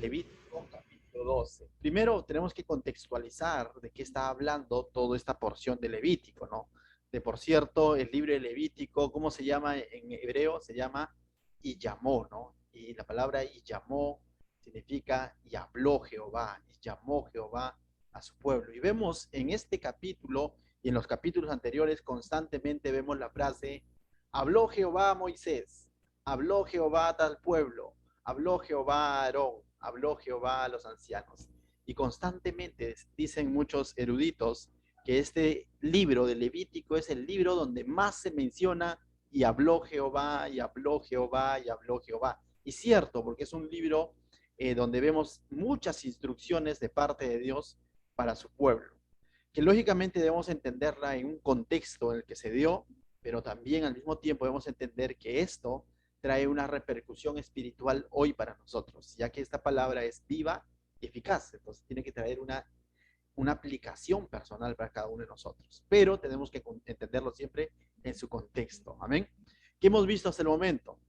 Levítico capítulo 12. Primero tenemos que contextualizar de qué está hablando toda esta porción de Levítico, ¿no? De por cierto, el libro de Levítico, ¿cómo se llama en hebreo? Se llama y llamó, ¿no? Y la palabra y llamó significa y habló Jehová, y llamó Jehová a su pueblo. Y vemos en este capítulo y en los capítulos anteriores constantemente vemos la frase, habló Jehová a Moisés, habló Jehová a tal pueblo, habló Jehová a Aarón, habló Jehová a los ancianos. Y constantemente dicen muchos eruditos que este libro de Levítico es el libro donde más se menciona y habló Jehová, y habló Jehová, y habló Jehová. Y cierto, porque es un libro donde vemos muchas instrucciones de parte de Dios para su pueblo, que lógicamente debemos entenderla en un contexto en el que se dio, pero también al mismo tiempo debemos entender que esto trae una repercusión espiritual hoy para nosotros, ya que esta palabra es viva y eficaz, entonces tiene que traer una aplicación personal para cada uno de nosotros, pero tenemos que entenderlo siempre en su contexto. Amén. ¿Qué hemos visto hasta el momento?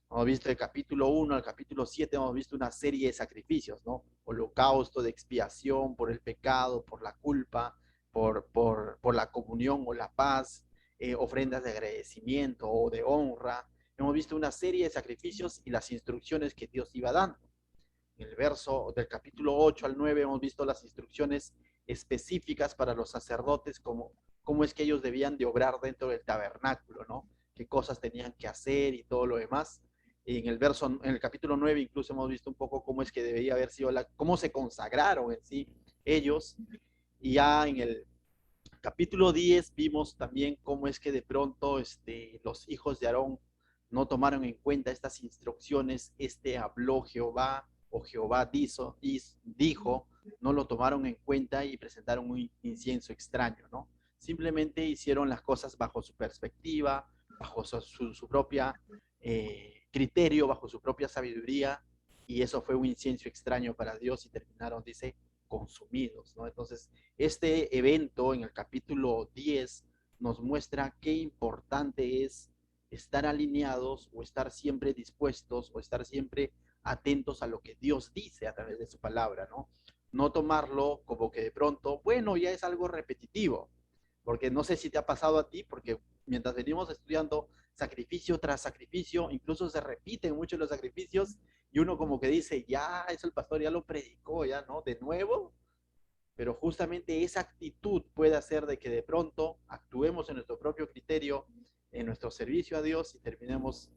Hemos visto del capítulo 1 al capítulo 7, hemos visto una serie de sacrificios, ¿no? Holocausto de expiación por el pecado, por la culpa, por la comunión o la paz, ofrendas de agradecimiento o de honra. Hemos visto una serie de sacrificios y las instrucciones que Dios iba dando. En el verso del capítulo 8 al 9 hemos visto las instrucciones específicas para los sacerdotes, cómo es que ellos debían de obrar dentro del tabernáculo, ¿no? Qué cosas tenían que hacer y todo lo demás. En el capítulo 9 incluso hemos visto un poco cómo es que debía haber sido cómo se consagraron en sí ellos. Y ya en el capítulo 10 vimos también cómo es que de pronto los hijos de Aarón no tomaron en cuenta estas instrucciones, habló Jehová o Jehová dijo, no lo tomaron en cuenta y presentaron un incienso extraño, ¿no? Simplemente hicieron las cosas bajo su perspectiva, bajo su propia criterio, bajo su propia sabiduría, y eso fue un incienso extraño para Dios y terminaron, dice, consumidos, ¿no? Entonces, este evento en el capítulo 10 nos muestra qué importante es estar alineados o estar siempre dispuestos o estar siempre atentos a lo que Dios dice a través de su palabra, ¿no? No tomarlo como que de pronto, bueno, ya es algo repetitivo, porque no sé si te ha pasado a ti, porque mientras venimos estudiando sacrificio tras sacrificio, incluso se repiten muchos los sacrificios y uno como que dice, ya, eso el pastor ya lo predicó, ya, ¿no? De nuevo, pero justamente esa actitud puede hacer de que de pronto actuemos en nuestro propio criterio, en nuestro servicio a Dios y terminemos,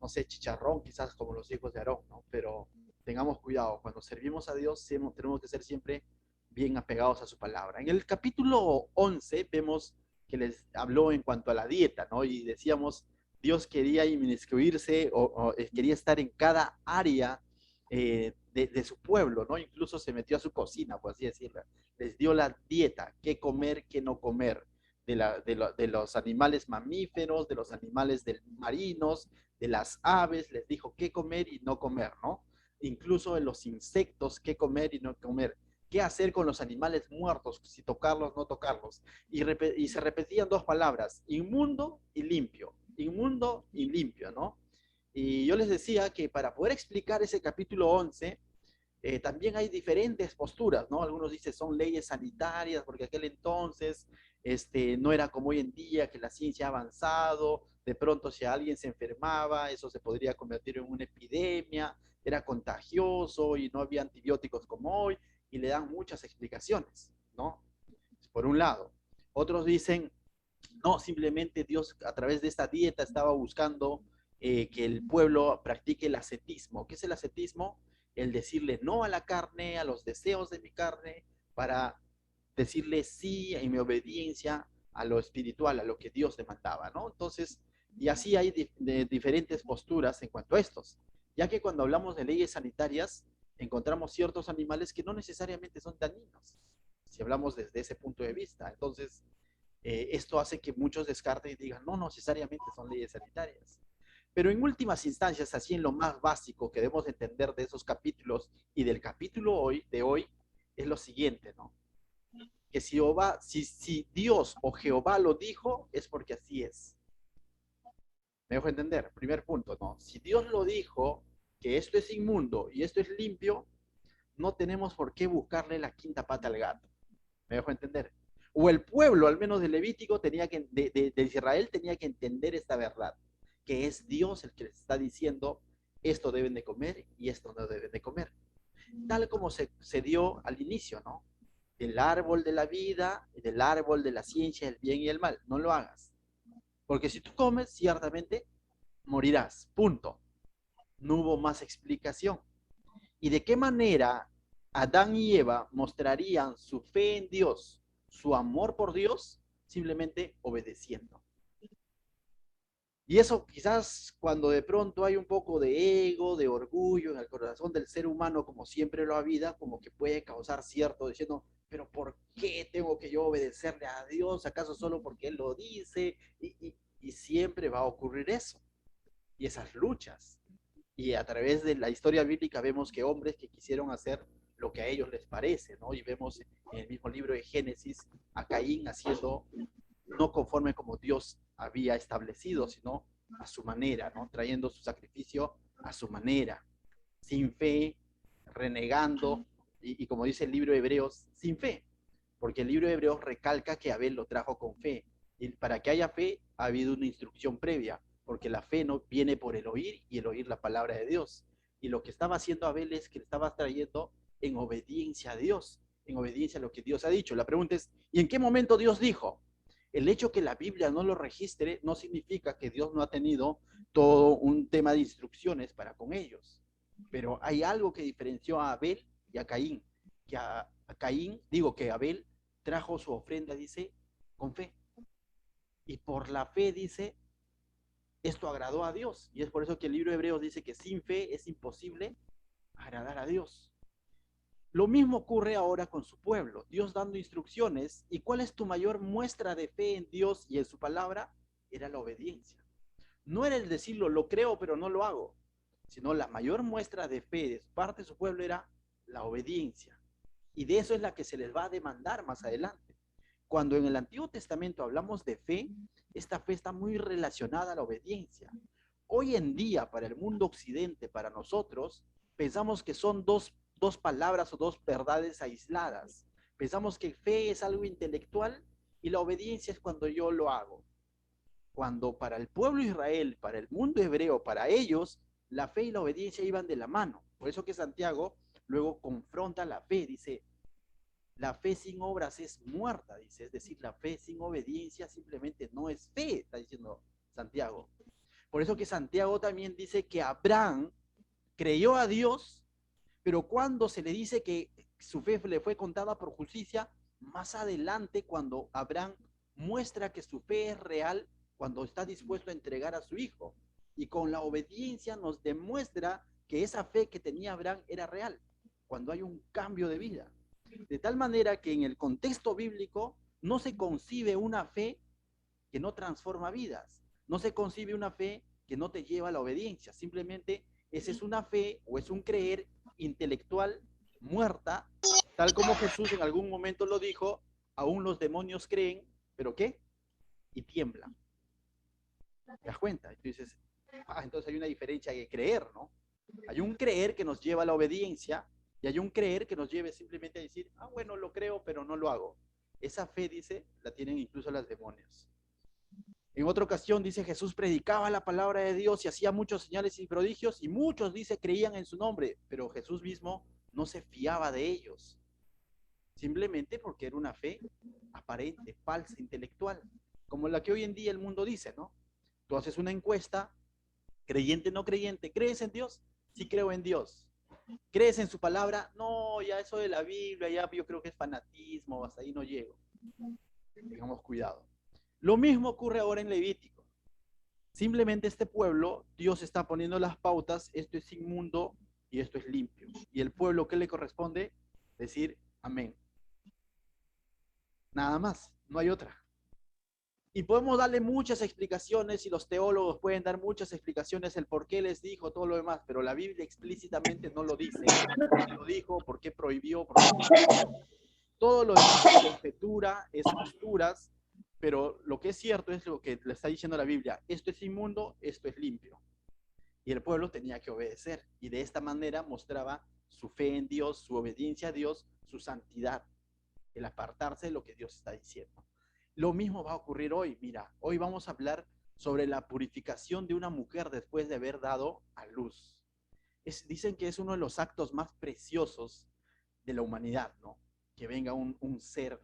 no sé, chicharrón, quizás como los hijos de Aarón, ¿no? Pero tengamos cuidado, cuando servimos a Dios tenemos que ser siempre bien apegados a su palabra. En el capítulo 11 vemos que les habló en cuanto a la dieta, ¿no? Y decíamos, Dios quería inmiscuirse o quería estar en cada área de su pueblo, ¿no? Incluso se metió a su cocina, por así decirlo. Les dio la dieta, qué comer, qué no comer, de los animales mamíferos, de los animales marinos, de las aves, les dijo qué comer y no comer, ¿no? Incluso en los insectos, qué comer y no comer. ¿Qué hacer con los animales muertos? Si tocarlos, no tocarlos. Y se repetían dos palabras, inmundo y limpio. Inmundo y limpio, ¿no? Y yo les decía que para poder explicar ese capítulo 11, también hay diferentes posturas, ¿no? Algunos dicen son leyes sanitarias, porque aquel entonces no era como hoy en día, que la ciencia ha avanzado, de pronto si alguien se enfermaba, eso se podría convertir en una epidemia, era contagioso y no había antibióticos como hoy, y le dan muchas explicaciones, ¿no? Por un lado. Otros dicen, no, simplemente Dios a través de esta dieta estaba buscando que el pueblo practique el ascetismo. ¿Qué es el ascetismo? El decirle no a la carne, a los deseos de mi carne, para decirle sí en mi obediencia a lo espiritual, a lo que Dios demandaba, ¿no? Entonces, y así hay diferentes posturas en cuanto a estos, ya que cuando hablamos de leyes sanitarias, encontramos ciertos animales que no necesariamente son dañinos, si hablamos desde ese punto de vista. Entonces, esto hace que muchos descarten y digan, no necesariamente son leyes sanitarias. Pero en últimas instancias, así en lo más básico que debemos entender de esos capítulos y del capítulo de hoy, es lo siguiente, ¿no? Que si Dios o Jehová lo dijo, es porque así es. ¿Me dejo entender? Primer punto, ¿no? Si Dios lo dijo, que esto es inmundo y esto es limpio, no tenemos por qué buscarle la quinta pata al gato. ¿Me dejo entender? O el pueblo, al menos de Levítico, de Israel, tenía que entender esta verdad, que es Dios el que les está diciendo, esto deben de comer y esto no deben de comer. Tal como se dio al inicio, ¿no? Del árbol de la vida y del árbol de la ciencia, el bien y el mal. No lo hagas. Porque si tú comes, ciertamente morirás. Punto. No hubo más explicación. ¿Y de qué manera Adán y Eva mostrarían su fe en Dios, su amor por Dios? Simplemente obedeciendo. Y eso quizás cuando de pronto hay un poco de ego, de orgullo en el corazón del ser humano, como siempre lo ha habido, como que puede causar cierto diciendo, pero ¿por qué tengo que yo obedecerle a Dios? ¿Acaso solo porque Él lo dice? Y siempre va a ocurrir eso. Y esas luchas. Y a través de la historia bíblica vemos que hombres que quisieron hacer lo que a ellos les parece, ¿no? Y vemos en el mismo libro de Génesis a Caín haciendo no conforme como Dios había establecido, sino a su manera, ¿no? Trayendo su sacrificio a su manera, sin fe, renegando, y como dice el libro de Hebreos, sin fe, porque el libro de Hebreos recalca que Abel lo trajo con fe, y para que haya fe ha habido una instrucción previa, porque la fe no viene por el oír y el oír la palabra de Dios. Y lo que estaba haciendo Abel es que estaba trayendo en obediencia a Dios, en obediencia a lo que Dios ha dicho. La pregunta es, ¿y en qué momento Dios dijo? El hecho que la Biblia no lo registre no significa que Dios no ha tenido todo un tema de instrucciones para con ellos. Pero hay algo que diferenció a Abel y a Caín. Que a Caín, digo que Abel trajo su ofrenda, dice, con fe. Y por la fe, dice, esto agradó a Dios. Y es por eso que el libro de Hebreos dice que sin fe es imposible agradar a Dios. Lo mismo ocurre ahora con su pueblo, Dios dando instrucciones. ¿Y cuál es tu mayor muestra de fe en Dios y en su palabra? Era la obediencia. No era el decirlo, lo creo, pero no lo hago, sino la mayor muestra de fe de parte de su pueblo era la obediencia. Y de eso es la que se les va a demandar más adelante. Cuando en el Antiguo Testamento hablamos de fe, esta fe está muy relacionada a la obediencia. Hoy en día, para el mundo occidente, para nosotros, pensamos que son dos palabras o dos verdades aisladas. Pensamos que fe es algo intelectual y la obediencia es cuando yo lo hago. Cuando para el pueblo de Israel, para el mundo hebreo, para ellos, la fe y la obediencia iban de la mano. Por eso que Santiago luego confronta la fe, dice, la fe sin obras es muerta, dice, es decir, la fe sin obediencia simplemente no es fe, está diciendo Santiago. Por eso que Santiago también dice que Abraham creyó a Dios, pero cuando se le dice que su fe le fue contada por justicia, más adelante cuando Abraham muestra que su fe es real, cuando está dispuesto a entregar a su hijo. Y con la obediencia nos demuestra que esa fe que tenía Abraham era real, cuando hay un cambio de vida. De tal manera que en el contexto bíblico no se concibe una fe que no transforma vidas, no se concibe una fe que no te lleva a la obediencia, simplemente esa es una fe o es un creer intelectual muerta, tal como Jesús en algún momento lo dijo, aún los demonios creen, pero ¿qué? Y tiemblan. ¿Te das cuenta? Entonces, entonces hay una diferencia de creer, ¿no? Hay un creer que nos lleva a la obediencia y hay un creer que nos lleve simplemente a decir, ah, bueno, lo creo, pero no lo hago. Esa fe, dice, la tienen incluso las demonios. En otra ocasión, dice, Jesús predicaba la palabra de Dios y hacía muchos señales y prodigios y muchos, dice, creían en su nombre, pero Jesús mismo no se fiaba de ellos, simplemente porque era una fe aparente, falsa, intelectual, como la que hoy en día el mundo dice, ¿no? Tú haces una encuesta, creyente, no creyente, ¿crees en Dios? Sí creo en Dios. ¿Crees en su palabra? No, ya eso de la Biblia, ya yo creo que es fanatismo, hasta ahí no llego. Tengamos cuidado. Lo mismo ocurre ahora en Levítico. Simplemente este pueblo, Dios está poniendo las pautas, esto es inmundo y esto es limpio. Y el pueblo, ¿qué le corresponde? Decir amén. Nada más, no hay otra. Y podemos darle muchas explicaciones y los teólogos pueden dar muchas explicaciones el por qué les dijo todo lo demás, pero la Biblia explícitamente no lo dice. ¿Por qué lo dijo? ¿Por qué prohibió? ¿Por qué no? Todo lo demás es conjetura, es posturas, pero lo que es cierto es lo que le está diciendo la Biblia. Esto es inmundo, esto es limpio. y el pueblo tenía que obedecer. Y de esta manera mostraba su fe en Dios, su obediencia a Dios, su santidad, el apartarse de lo que Dios está diciendo. Lo mismo va a ocurrir hoy. Mira, hoy vamos a hablar sobre la purificación de una mujer después de haber dado a luz. Dicen que es uno de los actos más preciosos de la humanidad, ¿no? Que venga un ser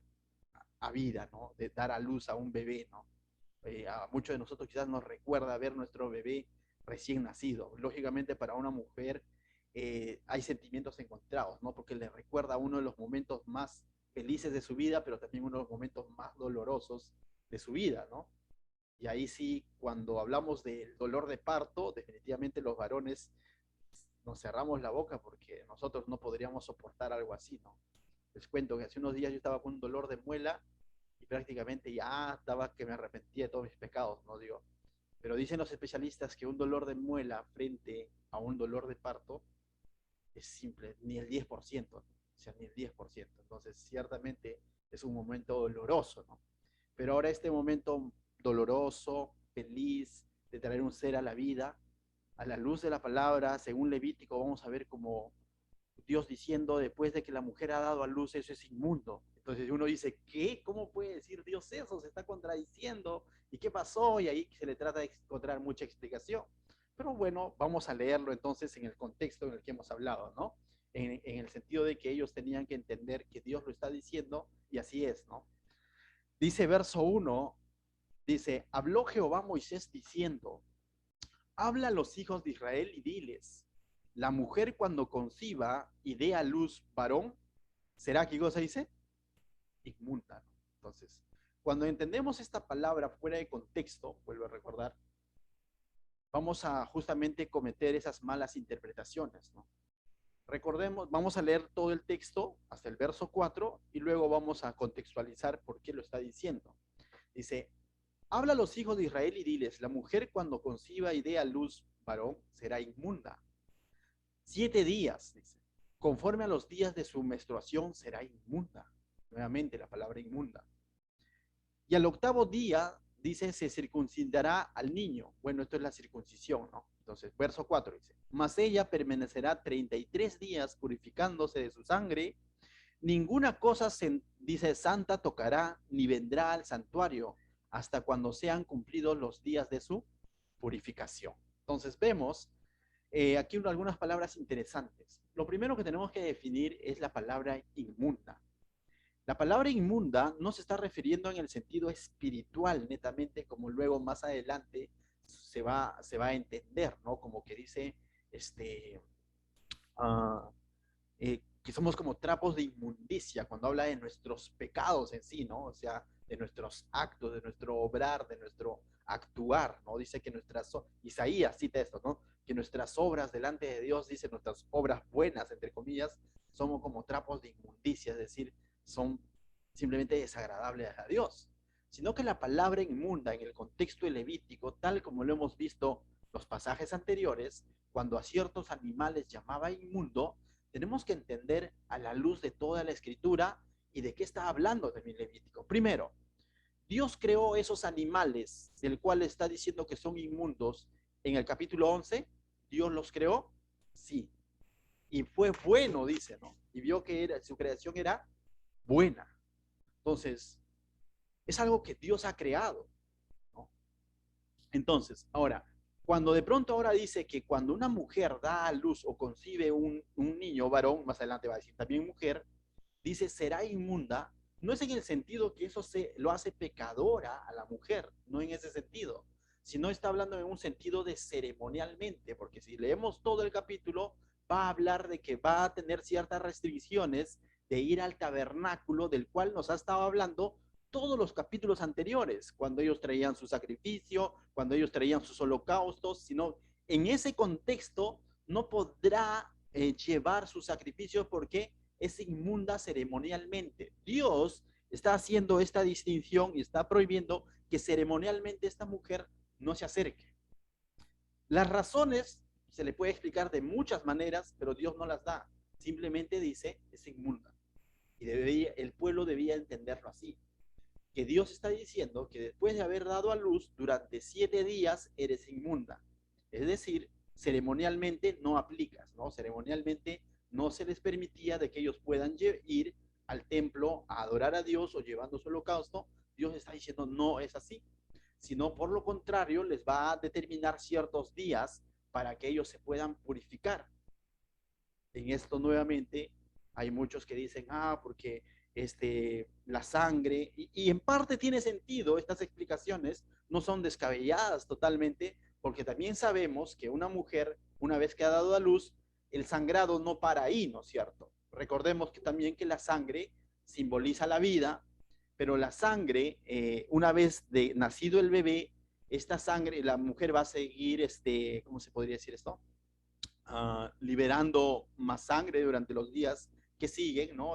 a vida, ¿no? De dar a luz a un bebé, ¿no? A muchos de nosotros quizás nos recuerda ver nuestro bebé recién nacido. Lógicamente para una mujer hay sentimientos encontrados, ¿no? Porque le recuerda uno de los momentos más felices de su vida, pero también uno de los momentos más dolorosos de su vida, ¿no? Y ahí sí, cuando hablamos del dolor de parto, definitivamente los varones nos cerramos la boca porque nosotros no podríamos soportar algo así, ¿no? Les cuento que hace unos días yo estaba con un dolor de muela y prácticamente ya estaba que me arrepentía de todos mis pecados, ¿no? Digo, pero dicen los especialistas que un dolor de muela frente a un dolor de parto es simple, ni el 10%, ¿no? O sea, ni el 10%. Entonces, ciertamente es un momento doloroso, ¿no? Pero ahora este momento doloroso, feliz, de traer un ser a la vida, a la luz de la palabra, según Levítico, vamos a ver cómo Dios diciendo después de que la mujer ha dado a luz, eso es inmundo. Entonces uno dice, ¿qué? ¿Cómo puede decir Dios eso? Se está contradiciendo. ¿Y qué pasó? Y ahí se le trata de encontrar mucha explicación. Pero bueno, vamos a leerlo entonces en el contexto en el que hemos hablado, ¿no? En el sentido de que ellos tenían que entender que Dios lo está diciendo y así es, ¿no? Dice verso 1, dice, habló Jehová a Moisés diciendo, habla a los hijos de Israel y diles, la mujer cuando conciba y dé a luz varón, ¿será qué cosa dice? Inmunda. Entonces, cuando entendemos esta palabra fuera de contexto, vuelvo a recordar, vamos a justamente cometer esas malas interpretaciones, ¿no? Recordemos, vamos a leer todo el texto hasta el verso 4 y luego vamos a contextualizar por qué lo está diciendo. Dice, habla a los hijos de Israel y diles, la mujer cuando conciba y dé a luz varón será inmunda. 7 días, dice, conforme a los días de su menstruación será inmunda. Nuevamente la palabra inmunda. Y al octavo día, dice, se circuncidará al niño. Bueno, esto es la circuncisión, ¿no? Entonces, verso 4 dice, mas ella permanecerá 33 días purificándose de su sangre, ninguna cosa, dice, santa tocará, ni vendrá al santuario, hasta cuando sean cumplidos los días de su purificación. Entonces, vemos aquí algunas palabras interesantes. Lo primero que tenemos que definir es la palabra inmunda. La palabra inmunda no se está refiriendo en el sentido espiritual netamente, como luego más adelante se va a entender, ¿no? Como que dice, uh, que somos como trapos de inmundicia cuando habla de nuestros pecados en sí, ¿no? O sea, de nuestros actos, de nuestro obrar, de nuestro actuar, ¿no? Dice que Isaías cita esto, ¿no? Que nuestras obras delante de Dios, dice nuestras obras buenas, entre comillas, somos como trapos de inmundicia, es decir, son simplemente desagradables a Dios. Sino que la palabra inmunda en el contexto levítico, tal como lo hemos visto los pasajes anteriores, cuando a ciertos animales llamaba inmundo, tenemos que entender a la luz de toda la escritura y de qué está hablando también Levítico. Primero, Dios creó esos animales del cual está diciendo que son inmundos en el capítulo 11. ¿Dios los creó? Sí. Y fue bueno, dice, ¿no? Y vio que su creación era buena. Entonces, es algo que Dios ha creado, ¿no? Entonces, ahora, cuando de pronto ahora dice que cuando una mujer da a luz o concibe un niño varón, más adelante va a decir también mujer, dice será inmunda, no es en el sentido que eso lo hace pecadora a la mujer, no en ese sentido, sino está hablando en un sentido de ceremonialmente, porque si leemos todo el capítulo, va a hablar de que va a tener ciertas restricciones de ir al tabernáculo del cual nos ha estado hablando todos los capítulos anteriores, cuando ellos traían su sacrificio, cuando ellos traían sus holocaustos, sino en ese contexto no podrá llevar sus sacrificios porque es inmunda ceremonialmente. Dios está haciendo esta distinción y está prohibiendo que ceremonialmente esta mujer no se acerque. Las razones se le puede explicar de muchas maneras, pero Dios no las da. Simplemente dice, es inmunda. Y el pueblo debía entenderlo así. Que Dios está diciendo que después de haber dado a luz, durante 7 días eres inmunda. Es decir, ceremonialmente no aplicas, ¿no? Ceremonialmente no se les permitía de que ellos puedan ir al templo a adorar a Dios o llevando su holocausto. Dios está diciendo no es así, sino por lo contrario les va a determinar ciertos días para que ellos se puedan purificar. En esto nuevamente hay muchos que dicen, porque la sangre, y en parte tiene sentido, estas explicaciones no son descabelladas totalmente, porque también sabemos que una mujer, una vez que ha dado a luz, el sangrado no para ahí, ¿no es cierto? Recordemos que también que la sangre simboliza la vida, pero la sangre, una vez de nacido el bebé, esta sangre, la mujer va a seguir, ¿cómo se podría decir esto? Liberando más sangre durante los días que siguen, ¿no?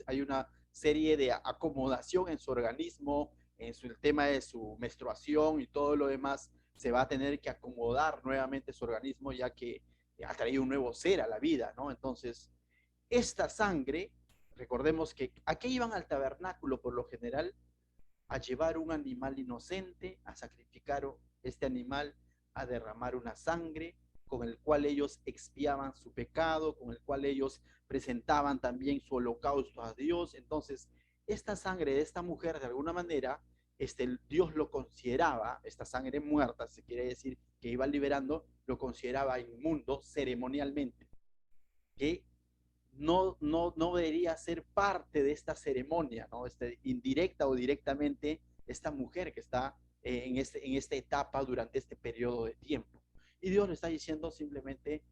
Hay una serie de acomodación en su organismo, en el tema de su menstruación y todo lo demás, se va a tener que acomodar nuevamente su organismo ya que ha traído un nuevo ser a la vida, ¿no? Entonces, esta sangre, recordemos que aquí iban al tabernáculo por lo general a llevar un animal inocente, a sacrificar este animal, a derramar una sangre con el cual ellos expiaban su pecado, con el cual ellos presentaban también su holocausto a Dios. Entonces, esta sangre de esta mujer, de alguna manera, Dios lo consideraba, esta sangre muerta, se quiere decir que iba liberando, lo consideraba inmundo ceremonialmente, que no debería ser parte de esta ceremonia, ¿no? Indirecta o directamente, esta mujer que está en esta etapa durante este periodo de tiempo. Y Dios le está diciendo simplemente,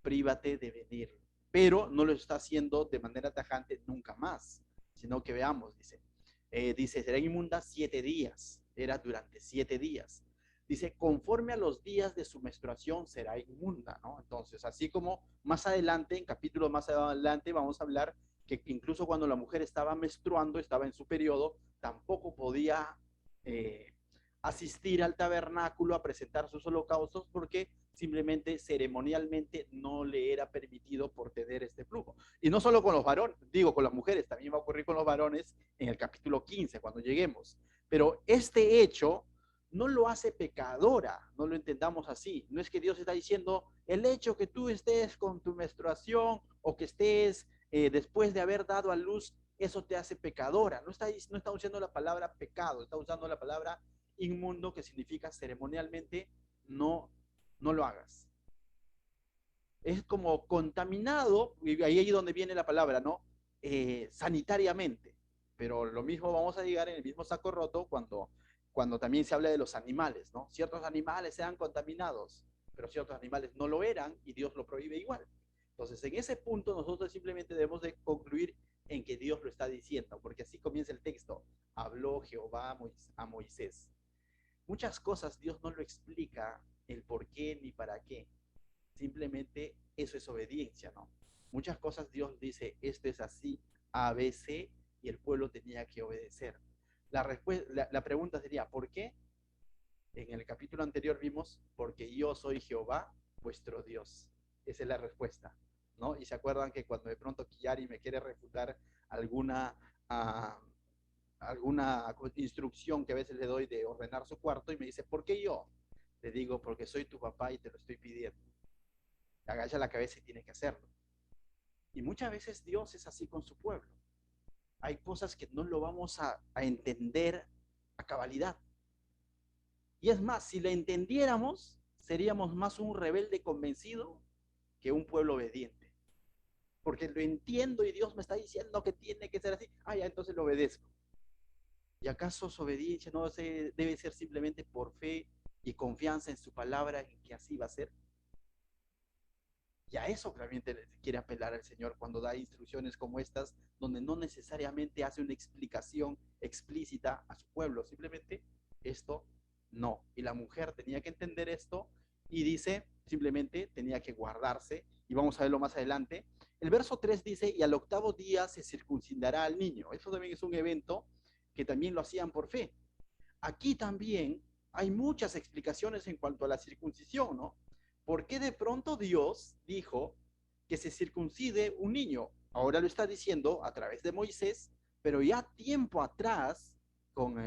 prívate de venir. Pero no lo está haciendo de manera tajante nunca más, sino que veamos, dice, será inmunda 7 días, era durante 7 días. Dice, conforme a los días de su menstruación será inmunda, ¿no? Entonces, así como más adelante, en capítulos más adelante, vamos a hablar que incluso cuando la mujer estaba menstruando, estaba en su periodo, tampoco podía asistir al tabernáculo a presentar sus holocaustos porque simplemente ceremonialmente no le era permitido por tener este flujo. Y no solo con los varones, digo con las mujeres, también va a ocurrir con los varones en el capítulo 15 cuando lleguemos. Pero este hecho no lo hace pecadora, no lo entendamos así. No es que Dios está diciendo el hecho que tú estés con tu menstruación o que estés después de haber dado a luz, eso te hace pecadora. No está usando la palabra pecado, está usando la palabra inmundo, que significa ceremonialmente no lo hagas. Es como contaminado, y ahí es donde viene la palabra, ¿no? Sanitariamente. Pero lo mismo vamos a llegar en el mismo saco roto cuando también se habla de los animales, ¿no? Ciertos animales sean contaminados, pero ciertos animales no lo eran y Dios lo prohíbe igual. Entonces, en ese punto nosotros simplemente debemos de concluir en que Dios lo está diciendo, porque así comienza el texto. Habló Jehová a Moisés. Muchas cosas Dios no lo explica el por qué ni para qué. Simplemente eso es obediencia, ¿no? Muchas cosas Dios dice, esto es así, A, B, C, y el pueblo tenía que obedecer. La pregunta sería, ¿por qué? En el capítulo anterior vimos, porque yo soy Jehová, vuestro Dios. Esa es la respuesta, ¿no? Y se acuerdan que cuando de pronto Kiyari me quiere refutar alguna alguna instrucción que a veces le doy de ordenar su cuarto y me dice, ¿por qué yo? Le digo, porque soy tu papá y te lo estoy pidiendo. Agacha la cabeza y tiene que hacerlo. Y muchas veces Dios es así con su pueblo. Hay cosas que no lo vamos a entender a cabalidad. Y es más, si la entendiéramos, seríamos más un rebelde convencido que un pueblo obediente. Porque lo entiendo y Dios me está diciendo que tiene que ser así. Ya, entonces lo obedezco. ¿Y acaso su obediencia no debe ser simplemente por fe y confianza en su palabra en que así va a ser? Y a eso realmente quiere apelar al Señor cuando da instrucciones como estas, donde no necesariamente hace una explicación explícita a su pueblo, simplemente esto no. Y la mujer tenía que entender esto y dice, simplemente tenía que guardarse, y vamos a verlo más adelante. El verso 3 dice, y al octavo día se circuncidará al niño. Eso también es un evento que también lo hacían por fe. Aquí también hay muchas explicaciones en cuanto a la circuncisión, ¿no? ¿Por qué de pronto Dios dijo que se circuncide un niño? Ahora lo está diciendo a través de Moisés, pero ya tiempo atrás,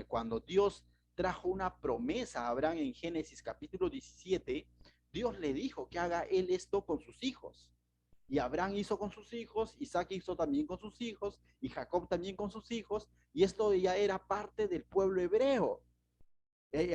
cuando Dios trajo una promesa a Abraham en Génesis capítulo 17, Dios le dijo que haga él esto con sus hijos. Y Abraham hizo con sus hijos, Isaac hizo también con sus hijos, y Jacob también con sus hijos, y esto ya era parte del pueblo hebreo.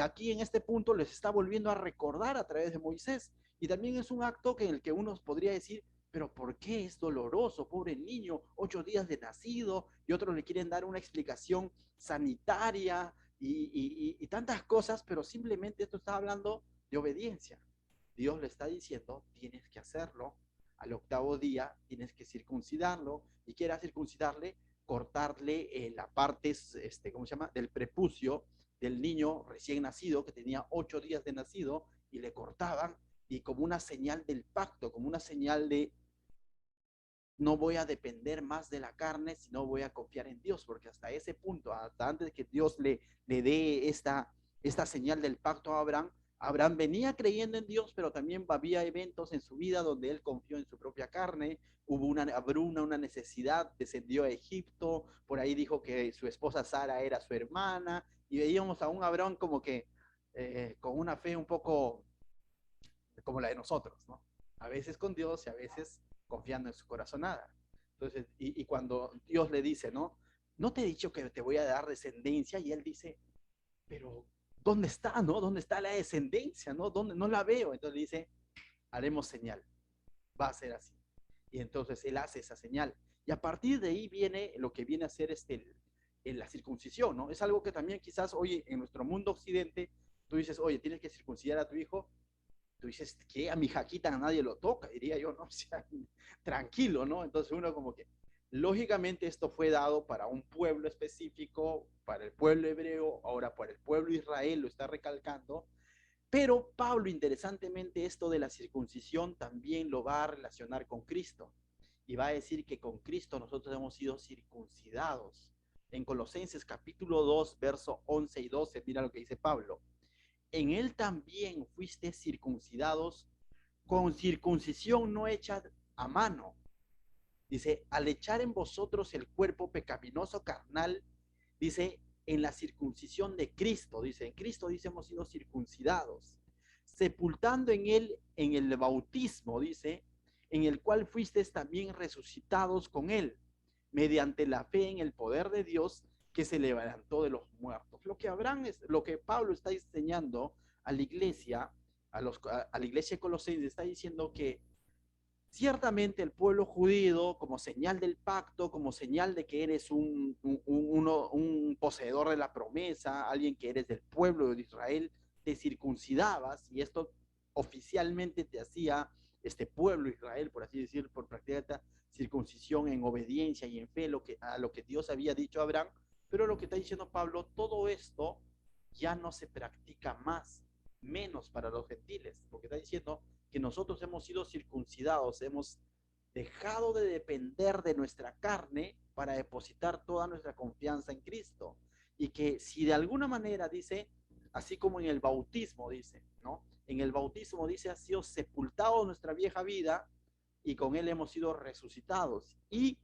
Aquí en este punto les está volviendo a recordar a través de Moisés. Y también es un acto en el que uno podría decir, pero ¿por qué es doloroso? Pobre niño, 8 días de nacido, y otros le quieren dar una explicación sanitaria y tantas cosas, pero simplemente esto está hablando de obediencia. Dios le está diciendo, tienes que hacerlo. Al 8.º día tienes que circuncidarlo. Y quiera circuncidarle, cortarle la parte, ¿cómo se llama? Del prepucio del niño recién nacido, que tenía 8 días de nacido, y le cortaban, y como una señal del pacto, como una señal de no voy a depender más de la carne, sino voy a confiar en Dios, porque hasta ese punto, hasta antes de que Dios le dé esta señal del pacto a Abraham, Abraham venía creyendo en Dios, pero también había eventos en su vida donde él confió en su propia carne, hubo una hambruna, una necesidad, descendió a Egipto, por ahí dijo que su esposa Sara era su hermana, y veíamos a un Abraham como que con una fe un poco como la de nosotros, ¿no? A veces con Dios y a veces confiando en su corazonada. Entonces, y cuando Dios le dice, ¿no? No te he dicho que te voy a dar descendencia, y él dice, pero ¿dónde está, no? ¿Dónde está la descendencia, no? ¿Dónde? No la veo. Entonces dice, haremos señal, va a ser así. Y entonces él hace esa señal. Y a partir de ahí viene lo que viene a ser la circuncisión, ¿no? Es algo que también quizás hoy en nuestro mundo occidente, tú dices, oye, tienes que circuncidar a tu hijo, tú dices, ¿qué? A mi Jaquita nadie lo toca, diría yo, ¿no? O sea, tranquilo, ¿no? Entonces uno como que, lógicamente esto fue dado para un pueblo específico, para el pueblo hebreo, ahora para el pueblo Israel, lo está recalcando, pero Pablo, interesantemente, esto de la circuncisión también lo va a relacionar con Cristo, y va a decir que con Cristo nosotros hemos sido circuncidados. En Colosenses capítulo 2, verso 11 y 12, mira lo que dice Pablo. En él también fuiste circuncidados con circuncisión no hecha a mano. Dice, al echar en vosotros el cuerpo pecaminoso carnal, dice, en la circuncisión de Cristo, dice, en Cristo, dice, hemos sido circuncidados, sepultando en él, en el bautismo, dice, en el cual fuisteis también resucitados con él, mediante la fe en el poder de Dios que se levantó de los muertos. Lo que Pablo está enseñando a la iglesia, a la iglesia de Colosenses, está diciendo que ciertamente el pueblo judío, como señal del pacto, como señal de que eres un poseedor de la promesa, alguien que eres del pueblo de Israel, te circuncidabas, y esto oficialmente te hacía este pueblo Israel, por así decir, por practicar circuncisión en obediencia y en fe a lo que Dios había dicho a Abraham. Pero lo que está diciendo Pablo, todo esto ya no se practica más, menos para los gentiles, porque está diciendo que nosotros hemos sido circuncidados, hemos dejado de depender de nuestra carne para depositar toda nuestra confianza en Cristo. Y que si de alguna manera dice, así como en el bautismo dice, ¿no? En el bautismo dice, ha sido sepultado nuestra vieja vida y con él hemos sido resucitados. Y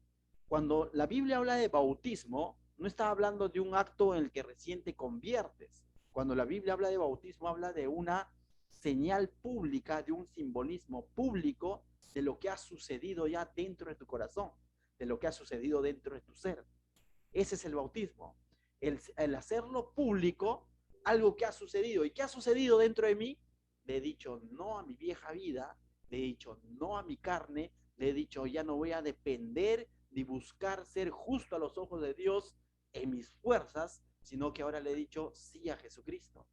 cuando la Biblia habla de bautismo, no está hablando de un acto en el que recién te conviertes. Cuando la Biblia habla de bautismo, habla de una señal pública, de un simbolismo público de lo que ha sucedido ya dentro de tu corazón, de lo que ha sucedido dentro de tu ser. Ese es el bautismo. El hacerlo público, algo que ha sucedido. ¿Y qué ha sucedido dentro de mí? Le he dicho no a mi vieja vida, le he dicho no a mi carne, le he dicho ya no voy a depender ni buscar ser justo a los ojos de Dios en mis fuerzas, sino que ahora le he dicho sí a Jesucristo.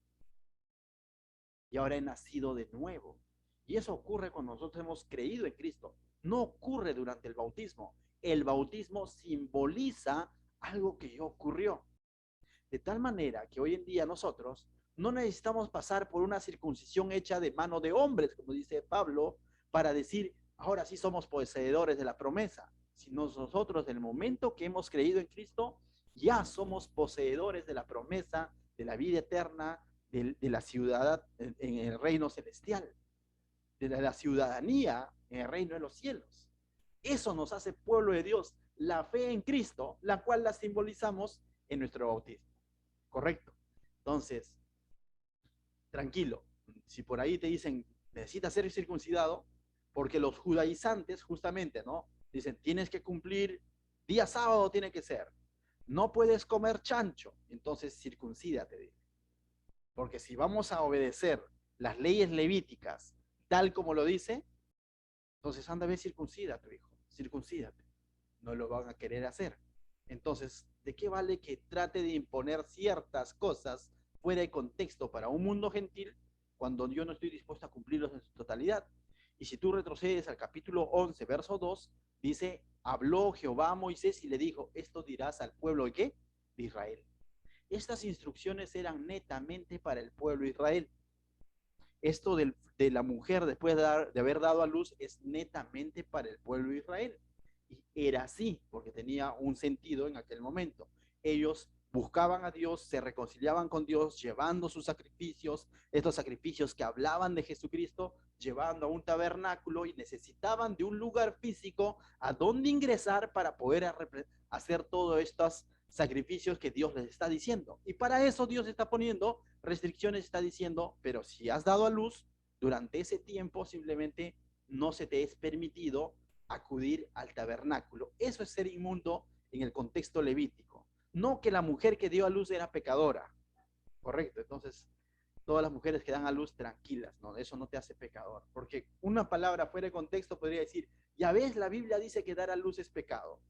Y ahora he nacido de nuevo. Y eso ocurre cuando nosotros hemos creído en Cristo. No ocurre durante el bautismo. El bautismo simboliza algo que ya ocurrió. De tal manera que hoy en día nosotros no necesitamos pasar por una circuncisión hecha de mano de hombres, como dice Pablo, para decir, ahora sí somos poseedores de la promesa, sino nosotros, en el momento que hemos creído en Cristo, ya somos poseedores de la promesa, de la vida eterna, de la ciudad en el reino celestial, de la ciudadanía en el reino de los cielos. Eso nos hace pueblo de Dios, la fe en Cristo, la cual la simbolizamos en nuestro bautismo. ¿Correcto? Entonces, tranquilo. Si por ahí te dicen, necesita ser circuncidado, porque los judaizantes justamente, ¿no? Dicen, tienes que cumplir, día sábado tiene que ser, no puedes comer chancho, entonces circuncídate, porque si vamos a obedecer las leyes levíticas tal como lo dice, entonces anda a ver, circuncida a tu hijo, circuncídate, no lo van a querer hacer. Entonces, ¿de qué vale que trate de imponer ciertas cosas fuera de contexto para un mundo gentil cuando yo no estoy dispuesto a cumplirlos en su totalidad? Y si tú retrocedes al capítulo 11, verso 2, dice, habló Jehová a Moisés y le dijo, esto dirás al pueblo de qué? De Israel. Estas instrucciones eran netamente para el pueblo de Israel. Esto de la mujer después de haber dado a luz es netamente para el pueblo de Israel. Y era así, porque tenía un sentido en aquel momento. Ellos buscaban a Dios, se reconciliaban con Dios, llevando sus sacrificios, estos sacrificios que hablaban de Jesucristo, llevando a un tabernáculo y necesitaban de un lugar físico a donde ingresar para poder hacer todos estos sacrificios que Dios les está diciendo. Y para eso Dios está poniendo restricciones, está diciendo, pero si has dado a luz, durante ese tiempo simplemente no se te es permitido acudir al tabernáculo. Eso es ser inmundo en el contexto levítico. No que la mujer que dio a luz era pecadora, correcto. Entonces, todas las mujeres que dan a luz tranquilas, ¿no? Eso no te hace pecador. Porque una palabra fuera de contexto podría decir, ya ves, la Biblia dice que dar a luz es pecado.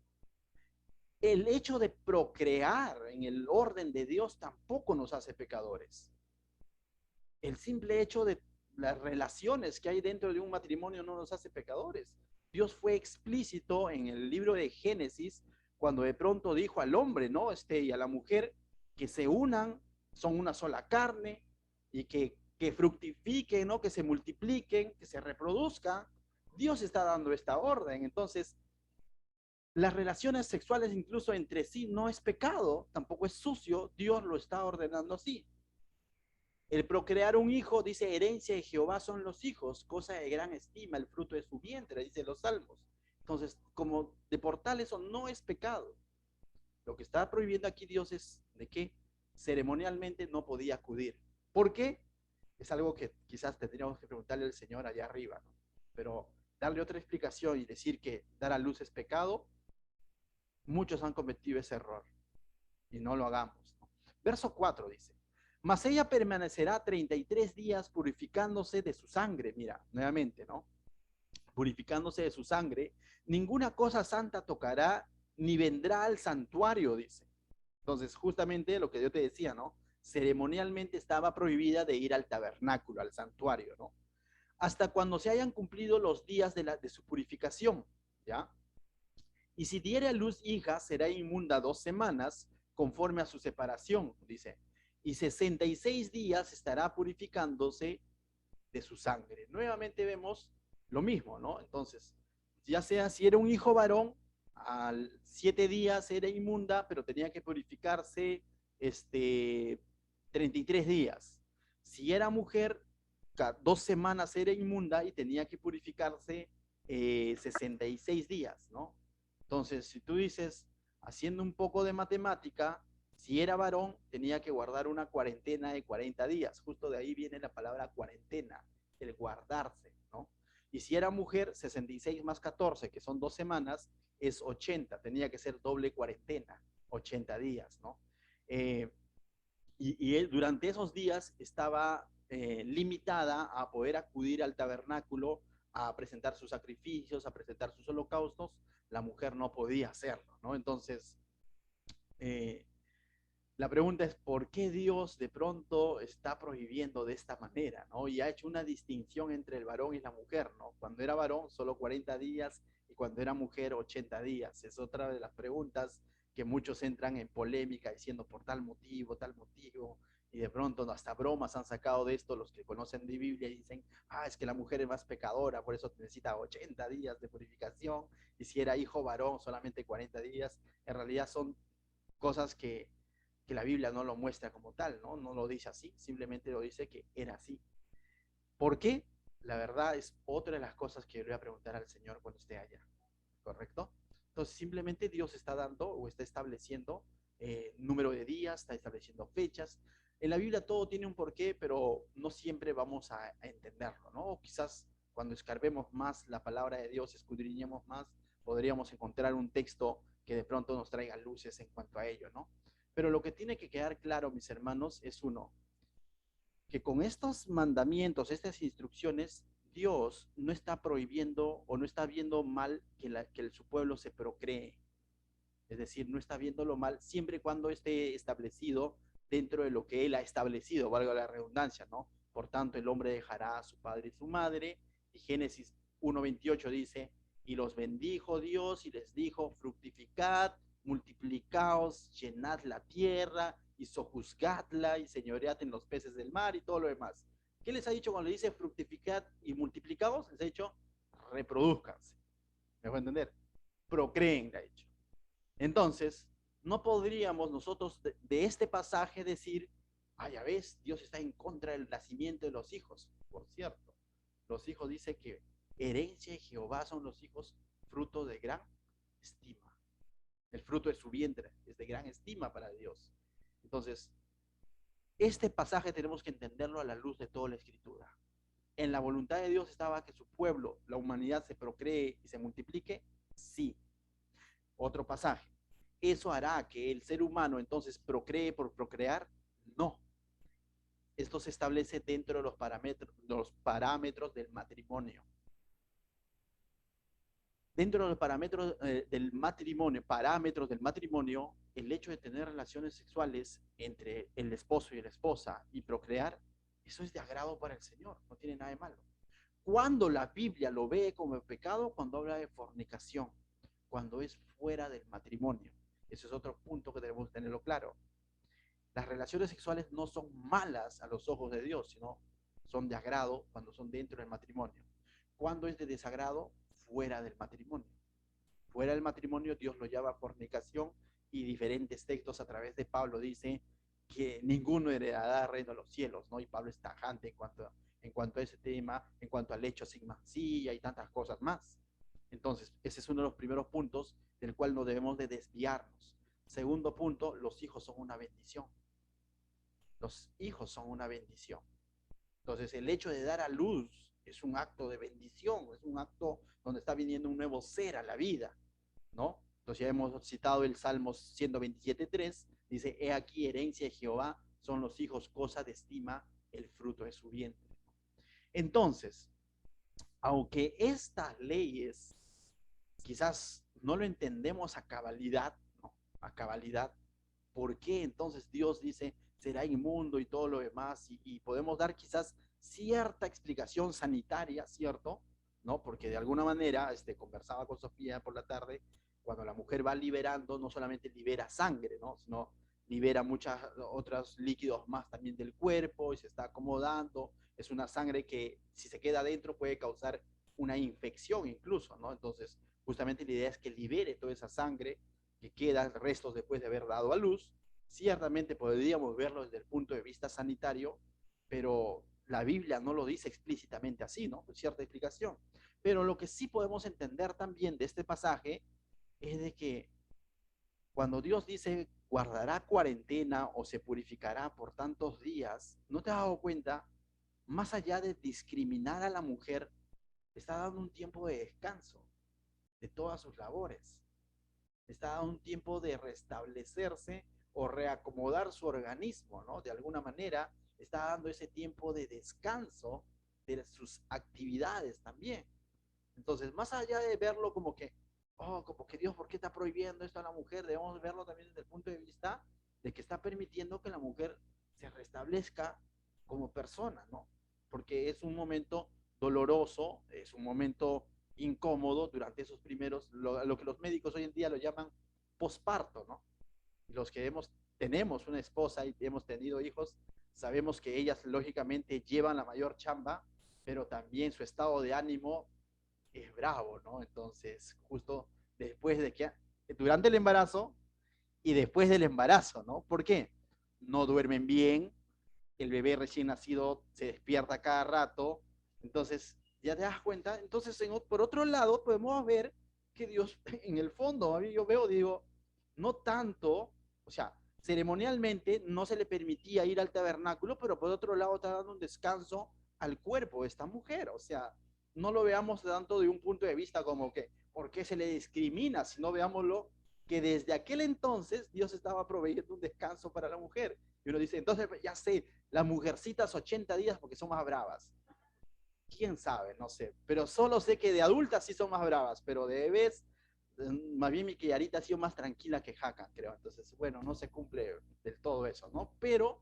El hecho de procrear en el orden de Dios tampoco nos hace pecadores. El simple hecho de las relaciones que hay dentro de un matrimonio no nos hace pecadores. Dios fue explícito en el libro de Génesis cuando de pronto dijo al hombre, ¿no? Y a la mujer que se unan, son una sola carne y que fructifiquen, ¿no? Que se multipliquen, que se reproduzcan. Dios está dando esta orden. Entonces, las relaciones sexuales incluso entre sí no es pecado, tampoco es sucio, Dios lo está ordenando así. El procrear un hijo, dice, herencia de Jehová son los hijos, cosa de gran estima, el fruto de su vientre, dice los salmos. Entonces, como de portal, eso no es pecado. Lo que está prohibiendo aquí Dios es de que ceremonialmente no podía acudir. ¿Por qué? Es algo que quizás tendríamos que preguntarle al Señor allá arriba, ¿no? Pero darle otra explicación y decir que dar a luz es pecado, muchos han cometido ese error y no lo hagamos, ¿no? Verso 4 dice, mas ella permanecerá 33 días purificándose de su sangre. Mira, nuevamente, ¿no? Purificándose de su sangre, ninguna cosa santa tocará, ni vendrá al santuario, dice. Entonces, justamente lo que yo te decía, ¿no? Ceremonialmente estaba prohibida de ir al tabernáculo, al santuario, ¿no? Hasta cuando se hayan cumplido los días de su purificación, ¿ya? Y si diere a luz hija, será inmunda 2 semanas, conforme a su separación, dice. Y 66 días estará purificándose de su sangre. Nuevamente vemos lo mismo, ¿no? Entonces, ya sea si era un hijo varón, al 7 días era inmunda, pero tenía que purificarse 33 días. Si era mujer, 2 semanas era inmunda y tenía que purificarse 66 días, ¿no? Entonces, si tú dices, haciendo un poco de matemática, si era varón, tenía que guardar una cuarentena de 40 días. Justo de ahí viene la palabra cuarentena, el guardarse, ¿no? Y si era mujer, 66 más 14, que son 2 semanas, es 80. Tenía que ser doble cuarentena, 80 días, ¿no? Eh, y él durante esos días estaba limitada a poder acudir al tabernáculo a presentar sus sacrificios, a presentar sus holocaustos. La mujer no podía hacerlo, ¿no? Entonces, eh, la pregunta es, ¿por qué Dios de pronto está prohibiendo de esta manera, ¿no? Y ha hecho una distinción entre el varón y la mujer, ¿no? Cuando era varón, solo 40 días, y cuando era mujer, 80 días. Es otra de las preguntas que muchos entran en polémica diciendo por tal motivo, y de pronto hasta bromas han sacado de esto los que conocen de Biblia y dicen, es que la mujer es más pecadora, por eso necesita 80 días de purificación, y si era hijo varón, solamente 40 días. En realidad son cosas que la Biblia no lo muestra como tal, ¿no? No lo dice así, simplemente lo dice que era así. ¿Por qué? La verdad es otra de las cosas que le voy a preguntar al Señor cuando esté allá, ¿correcto? Entonces simplemente Dios está dando o está estableciendo número de días, está estableciendo fechas. En la Biblia todo tiene un porqué, pero no siempre vamos a entenderlo, ¿no? O quizás cuando escarbemos más la palabra de Dios, escudriñemos más, podríamos encontrar un texto que de pronto nos traiga luces en cuanto a ello, ¿no? Pero lo que tiene que quedar claro, mis hermanos, es uno, que con estos mandamientos, estas instrucciones, Dios no está prohibiendo o no está viendo mal que su pueblo se procree. Es decir, no está viéndolo mal siempre y cuando esté establecido dentro de lo que Él ha establecido, valga la redundancia, ¿no? Por tanto, el hombre dejará a su padre y su madre. Y Génesis 1:28 dice, y los bendijo Dios y les dijo, fructificad, multiplicaos, llenad la tierra y sojuzgadla y señoread en los peces del mar y todo lo demás. ¿Qué les ha dicho cuando le dice fructificad y multiplicaos? Les ha dicho, reproduzcanse. ¿Me voy a entender? Procreen, le ha dicho. Entonces, no podríamos nosotros de este pasaje decir, ah, ya ves, Dios está en contra del nacimiento de los hijos. Por cierto, los hijos dice que herencia de Jehová son los hijos fruto de gran estima. El fruto de su vientre es de gran estima para Dios. Entonces, este pasaje tenemos que entenderlo a la luz de toda la escritura. En la voluntad de Dios estaba que su pueblo, la humanidad, se procree y se multiplique. Sí. Otro pasaje. ¿Eso hará que el ser humano entonces procree por procrear? No. Esto se establece dentro de los parámetros del matrimonio. Dentro de los parámetros del matrimonio, el hecho de tener relaciones sexuales entre el esposo y la esposa y procrear, eso es de agrado para el Señor, no tiene nada de malo. Cuando la Biblia lo ve como pecado, cuando habla de fornicación, cuando es fuera del matrimonio. Ese es otro punto que debemos tenerlo claro. Las relaciones sexuales no son malas a los ojos de Dios, sino son de agrado cuando son dentro del matrimonio. Cuando es de desagrado, fuera del matrimonio. Fuera del matrimonio, Dios lo llama fornicación y diferentes textos a través de Pablo dice que ninguno heredará el reino de los cielos, ¿no? Y Pablo es tajante en cuanto a ese tema, en cuanto al hecho sin mancilla y tantas cosas más. Entonces, ese es uno de los primeros puntos del cual no debemos de desviarnos. Segundo punto, los hijos son una bendición. Los hijos son una bendición. Entonces, el hecho de dar a luz es un acto de bendición, es un acto donde está viniendo un nuevo ser a la vida, ¿no? Entonces, ya hemos citado el Salmo 127:3, dice, he aquí herencia de Jehová, son los hijos cosa de estima, el fruto de su vientre. Entonces, aunque estas leyes quizás no lo entendemos a cabalidad, ¿no? A cabalidad, ¿por qué entonces Dios dice será inmundo y todo lo demás? Y podemos dar quizás cierta explicación sanitaria, ¿cierto? ¿No? Porque de alguna manera, conversaba con Sofía por la tarde, cuando la mujer va liberando, no solamente libera sangre, ¿no? Sino libera muchos otros líquidos más también del cuerpo y se está acomodando. Es una sangre que si se queda adentro puede causar una infección incluso, ¿no? Entonces, justamente la idea es que libere toda esa sangre que queda restos después de haber dado a luz. Ciertamente podríamos verlo desde el punto de vista sanitario, pero la Biblia no lo dice explícitamente así, ¿no? Con cierta explicación. Pero lo que sí podemos entender también de este pasaje es de que cuando Dios dice guardará cuarentena o se purificará por tantos días, ¿no te has dado cuenta? Más allá de discriminar a la mujer, está dando un tiempo de descanso de todas sus labores. Está dando un tiempo de restablecerse o reacomodar su organismo, ¿no? De alguna manera está dando ese tiempo de descanso de sus actividades también. Entonces, más allá de verlo como que, oh, como que Dios, ¿por qué está prohibiendo esto a la mujer? Debemos verlo también desde el punto de vista de que está permitiendo que la mujer se restablezca como persona, ¿no? Porque es un momento doloroso, es un momento incómodo durante esos primeros, lo que los médicos hoy en día lo llaman posparto, ¿no? Y los que tenemos una esposa y hemos tenido hijos, sabemos que ellas lógicamente llevan la mayor chamba, pero también su estado de ánimo es bravo, ¿no? Entonces, justo después de que, durante el embarazo y después del embarazo, ¿no? ¿Por qué? No duermen bien, el bebé recién nacido se despierta cada rato, entonces, ya te das cuenta, entonces, por otro lado, podemos ver que Dios, en el fondo, a mí yo veo, digo, no tanto, o sea, ceremonialmente no se le permitía ir al tabernáculo, pero por otro lado está dando un descanso al cuerpo de esta mujer. O sea, no lo veamos tanto de un punto de vista como que, ¿por qué se le discrimina? Sino veámoslo que desde aquel entonces Dios estaba proveyendo un descanso para la mujer. Y uno dice, entonces ya sé, las mujercitas 80 días porque son más bravas. ¿Quién sabe? No sé. Pero solo sé que de adultas sí son más bravas, pero de bebés, más bien mi criadita ha sido más tranquila que Jaca, creo. Entonces, bueno, no se cumple del todo eso, ¿no? Pero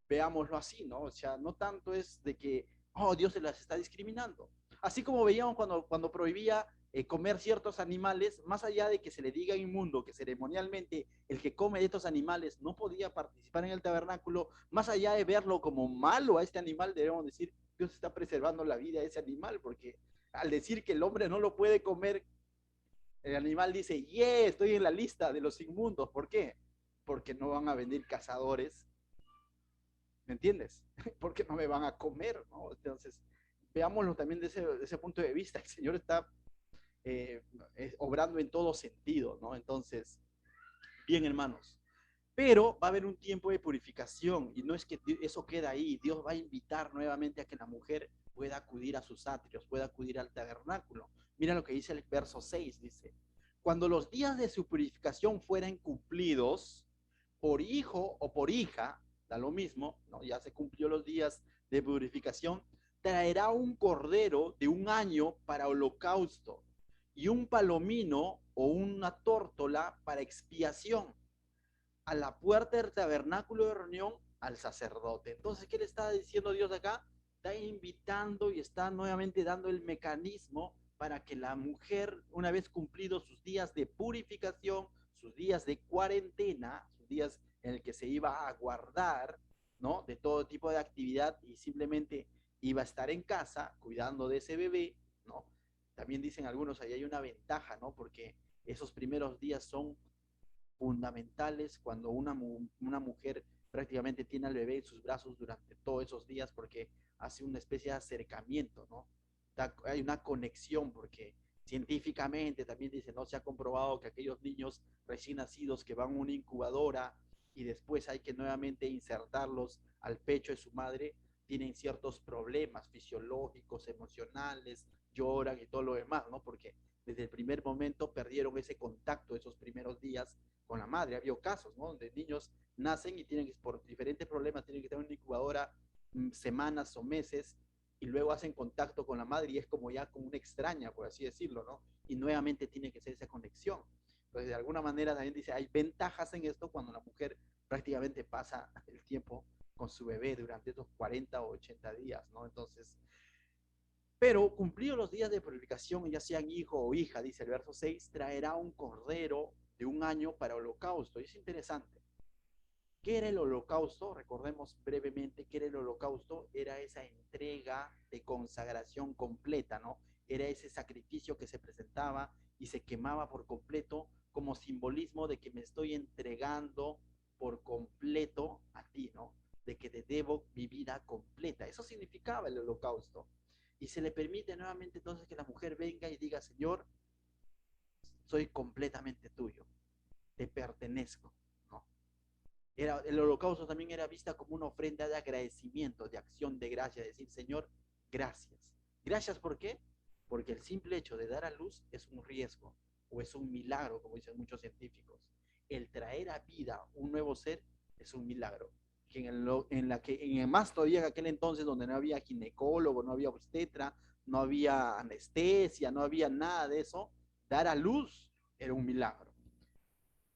veámoslo así, ¿no? O sea, no tanto es de que, oh, Dios se las está discriminando. Así como veíamos cuando prohibía comer ciertos animales, más allá de que se le diga inmundo que ceremonialmente el que come de estos animales no podía participar en el tabernáculo, más allá de verlo como malo a este animal, debemos decir, Dios está preservando la vida de ese animal, porque al decir que el hombre no lo puede comer, el animal dice, yeah, estoy en la lista de los inmundos. ¿Por qué? Porque no van a venir cazadores, ¿me entiendes? Porque no me van a comer, ¿no? Entonces, veámoslo también de ese punto de vista. El Señor está eh, obrando en todo sentido, ¿no? Entonces, bien, hermanos. Pero va a haber un tiempo de purificación y no es que eso queda ahí. Dios va a invitar nuevamente a que la mujer pueda acudir a sus atrios, pueda acudir al tabernáculo. Mira lo que dice el verso 6, dice, cuando los días de su purificación fueran cumplidos, por hijo o por hija, da lo mismo, ¿no? Ya se cumplió los días de purificación, traerá un cordero de un año para holocausto y un palomino o una tórtola para expiación a la puerta del tabernáculo de reunión al sacerdote. Entonces, ¿qué le está diciendo Dios acá? Está invitando y está nuevamente dando el mecanismo para que la mujer, una vez cumplidos sus días de purificación, sus días de cuarentena, sus días en el que se iba a guardar, ¿no? De todo tipo de actividad y simplemente iba a estar en casa cuidando de ese bebé, ¿no? También dicen algunos, ahí hay una ventaja, ¿no? Porque esos primeros días son fundamentales cuando una mujer prácticamente tiene al bebé en sus brazos durante todos esos días porque hace una especie de acercamiento, ¿no? Hay una conexión porque científicamente también dice, no se ha comprobado que aquellos niños recién nacidos que van a una incubadora y después hay que nuevamente insertarlos al pecho de su madre, tienen ciertos problemas fisiológicos, emocionales, lloran y todo lo demás, ¿no? Porque desde el primer momento perdieron ese contacto esos primeros días con la madre. Ha habido casos, ¿no? Donde niños nacen y tienen que, por diferentes problemas, tienen que estar en una incubadora semanas o meses y luego hacen contacto con la madre y es como ya como una extraña, por así decirlo, ¿no? Y nuevamente tiene que ser esa conexión. Entonces, de alguna manera también dice, hay ventajas en esto cuando la mujer prácticamente pasa el tiempo con su bebé durante esos 40 o 80 días, ¿no? Entonces, pero cumplidos los días de purificación, ya sean hijo o hija, dice el verso 6, traerá un cordero de un año para holocausto. Y es interesante. ¿Qué era el holocausto? Recordemos brevemente qué era el holocausto. Era esa entrega de consagración completa, ¿no? Era ese sacrificio que se presentaba y se quemaba por completo como simbolismo de que me estoy entregando por completo a ti, ¿no? De que te debo mi vida completa. Eso significaba el holocausto. Y se le permite nuevamente entonces que la mujer venga y diga, Señor, soy completamente tuyo, te pertenezco, ¿no? El holocausto también era vista como una ofrenda de agradecimiento, de acción de gracia, decir, Señor, gracias. Gracias, ¿por qué? Porque el simple hecho de dar a luz es un riesgo o es un milagro, como dicen muchos científicos. El traer a vida un nuevo ser es un milagro. Que en más todavía en aquel entonces donde no había ginecólogo, no había obstetra, no había anestesia, no había nada de eso, dar a luz era un milagro.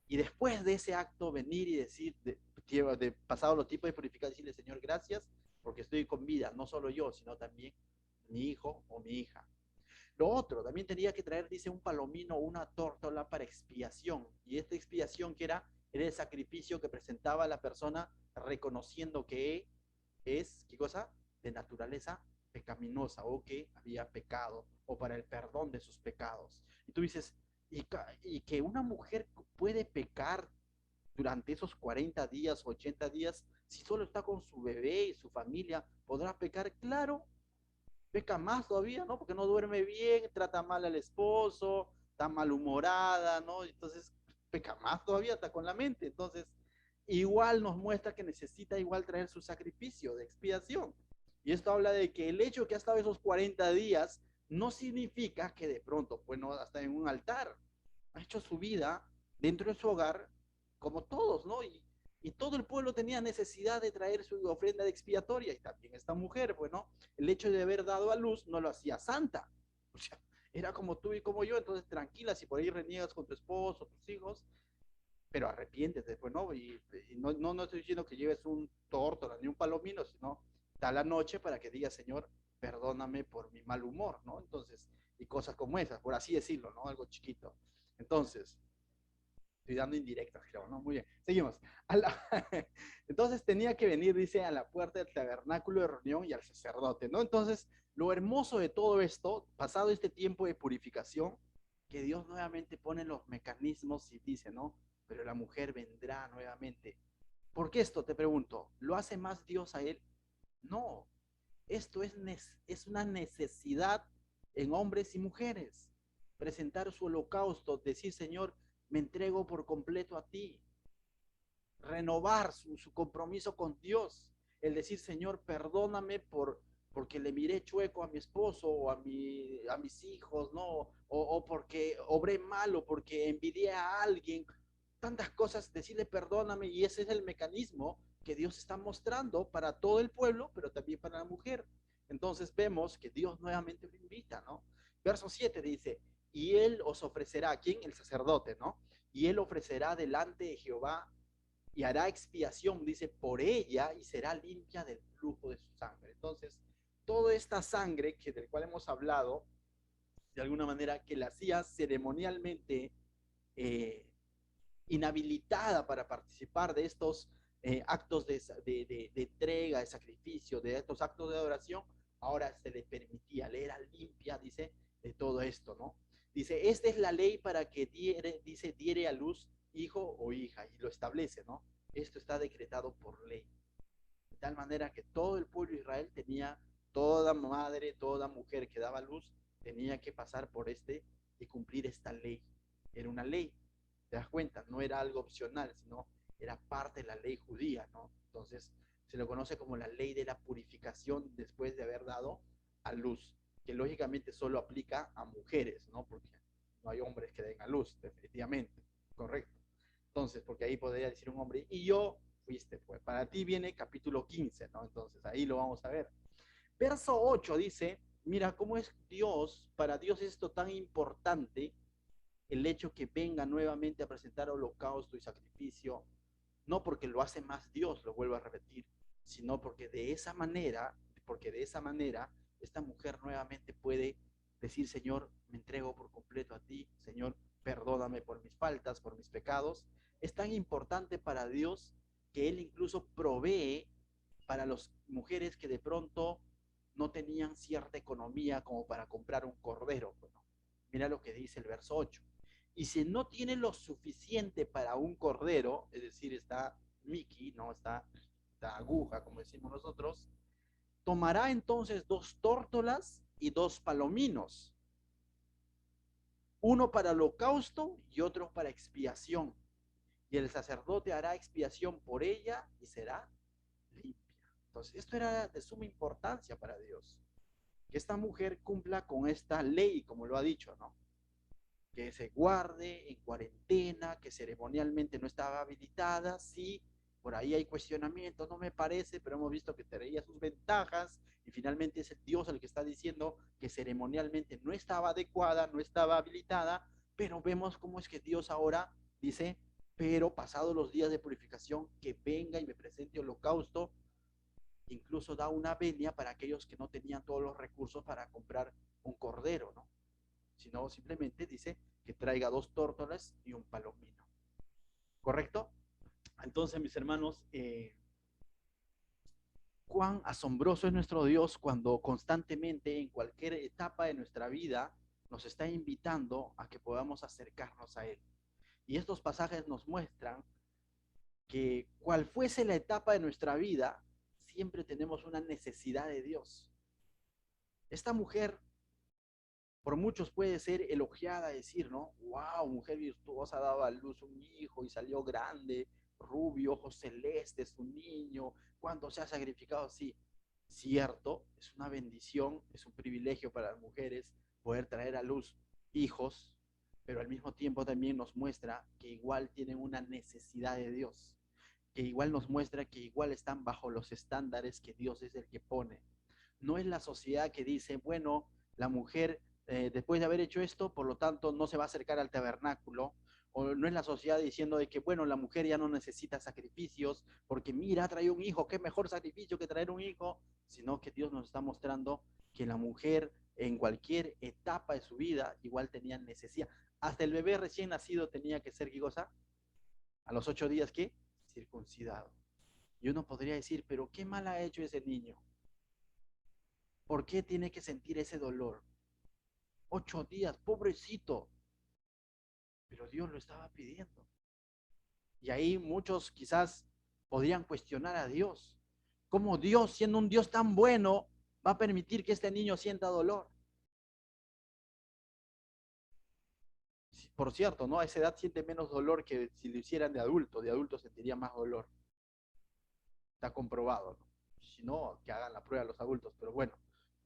Y después de ese acto, venir y decir, de pasado los tipos de purificación, decirle, Señor, gracias, porque estoy con vida, no solo yo, sino también mi hijo o mi hija. Lo otro, también tenía que traer, dice, un palomino o una tórtola para expiación. Y esta expiación que era el sacrificio que presentaba la persona reconociendo que es, ¿qué cosa? De naturaleza pecaminosa o que había pecado o para el perdón de sus pecados. Y tú dices, y que una mujer puede pecar durante esos 40 días, 80 días, si solo está con su bebé y su familia, podrá pecar, claro, peca más todavía, ¿no? Porque no duerme bien, trata mal al esposo, está malhumorada, ¿no? Entonces peca más todavía, está con la mente. Entonces, igual nos muestra que necesita igual traer su sacrificio de expiación. Y esto habla de que el hecho de que ha estado esos 40 días no significa que de pronto, pues no, hasta en un altar, ha hecho su vida dentro de su hogar, como todos, ¿no? Y todo el pueblo tenía necesidad de traer su ofrenda expiatoria, y también esta mujer, bueno, el hecho de haber dado a luz no lo hacía santa. O sea, era como tú y como yo, entonces tranquila, si por ahí reniegas con tu esposo, tus hijos, pero arrepiéntete, pues no, y no estoy diciendo que lleves un tórtola ni un palomino, sino da la noche para que digas, Señor, perdóname por mi mal humor, ¿no? Entonces, y cosas como esas, por así decirlo, ¿no? Algo chiquito. Entonces, estoy dando indirectas, creo, ¿no? Muy bien, seguimos. Entonces tenía que venir, dice, a la puerta del tabernáculo de reunión y al sacerdote, ¿no? Entonces, lo hermoso de todo esto, pasado este tiempo de purificación, que Dios nuevamente pone los mecanismos y dice, ¿no? Pero la mujer vendrá nuevamente. ¿Por qué esto? Te pregunto. ¿Lo hace más Dios a él? No. Esto es una necesidad en hombres y mujeres. Presentar su holocausto, decir, Señor, me entrego por completo a ti. Renovar su compromiso con Dios. El decir, Señor, perdóname porque le miré chueco a mi esposo o a mis hijos, ¿no? O porque obré mal o porque envidié a alguien. Tantas cosas, decirle perdóname, y ese es el mecanismo que Dios está mostrando para todo el pueblo, pero también para la mujer. Entonces vemos que Dios nuevamente lo invita, ¿no? Verso 7 dice, y él os ofrecerá, ¿quién? El sacerdote, ¿no? Y él ofrecerá delante de Jehová y hará expiación, dice, por ella y será limpia del flujo de su sangre. Entonces, toda esta sangre que del cual hemos hablado, de alguna manera, que la hacía ceremonialmente eh, inhabilitada para participar de estos actos de entrega, de sacrificio, de estos actos de adoración, ahora se le permitía, le era limpia, dice, de todo esto, ¿no? Dice, esta es la ley para que diere a luz hijo o hija, y lo establece, ¿no? Esto está decretado por ley. De tal manera que todo el pueblo de Israel tenía, toda madre, toda mujer que daba luz, tenía que pasar por y cumplir esta ley. Era una ley, ¿te das cuenta? No era algo opcional, sino era parte de la ley judía, ¿no? Entonces, se lo conoce como la ley de la purificación después de haber dado a luz, que lógicamente solo aplica a mujeres, ¿no? Porque no hay hombres que den a luz, definitivamente, correcto. Entonces, porque ahí podría decir un hombre, y yo fuiste, pues para ti viene capítulo 15, ¿no? Entonces, ahí lo vamos a ver. Verso 8 dice, mira cómo es Dios, para Dios es esto tan importante, el hecho que venga nuevamente a presentar holocausto y sacrificio, no porque lo hace más Dios, lo vuelvo a repetir, sino porque de esa manera, esta mujer nuevamente puede decir, Señor, me entrego por completo a ti, Señor, perdóname por mis faltas, por mis pecados. Es tan importante para Dios que Él incluso provee para las mujeres que de pronto no tenían cierta economía como para comprar un cordero. Bueno, mira lo que dice el verso 8. Y si no tiene lo suficiente para un cordero, es decir, está Mickey, no está aguja, como decimos nosotros, tomará entonces 2 tórtolas y 2 palominos, uno para holocausto y otro para expiación. Y el sacerdote hará expiación por ella y será limpia. Entonces, esto era de suma importancia para Dios, que esta mujer cumpla con esta ley, como lo ha dicho, ¿no? Que se guarde en cuarentena, que ceremonialmente no estaba habilitada, sí, por ahí hay cuestionamientos, no me parece, pero hemos visto que traía sus ventajas y finalmente es el Dios el que está diciendo que ceremonialmente no estaba adecuada, no estaba habilitada, pero vemos cómo es que Dios ahora dice, pero pasados los días de purificación, que venga y me presente holocausto, incluso da una venia para aquellos que no tenían todos los recursos para comprar un cordero, ¿no? Sino simplemente dice que traiga 2 tórtolas y un palomino. ¿Correcto? Entonces, mis hermanos, cuán asombroso es nuestro Dios cuando constantemente en cualquier etapa de nuestra vida nos está invitando a que podamos acercarnos a Él. Y estos pasajes nos muestran que cual fuese la etapa de nuestra vida, siempre tenemos una necesidad de Dios. Esta mujer por muchos puede ser elogiada, decir, ¿no? Wow, mujer virtuosa daba a luz un hijo y salió grande, rubio, ojos celestes, un niño, cuando se ha sacrificado, sí, cierto, es una bendición, es un privilegio para las mujeres poder traer a luz hijos, pero al mismo tiempo también nos muestra que igual tienen una necesidad de Dios, que igual nos muestra que igual están bajo los estándares que Dios es el que pone. No es la sociedad que dice, bueno, la mujer después de haber hecho esto, por lo tanto no se va a acercar al tabernáculo, o no es la sociedad diciendo de que, bueno, la mujer ya no necesita sacrificios, porque mira, trae un hijo, qué mejor sacrificio que traer un hijo, sino que Dios nos está mostrando que la mujer en cualquier etapa de su vida igual tenía necesidad. Hasta el bebé recién nacido tenía que ser, ¿qué cosa? A los 8 días, ¿qué? Circuncidado. Y uno podría decir, pero ¿qué mal ha hecho ese niño? ¿Por qué tiene que sentir ese dolor? 8 días, pobrecito. Pero Dios lo estaba pidiendo. Y ahí muchos quizás podrían cuestionar a Dios. ¿Cómo Dios, siendo un Dios tan bueno, va a permitir que este niño sienta dolor? Por cierto, ¿no? A esa edad siente menos dolor que si lo hicieran de adulto sentiría más dolor. Está comprobado, ¿no? Si no, que hagan la prueba los adultos, pero bueno.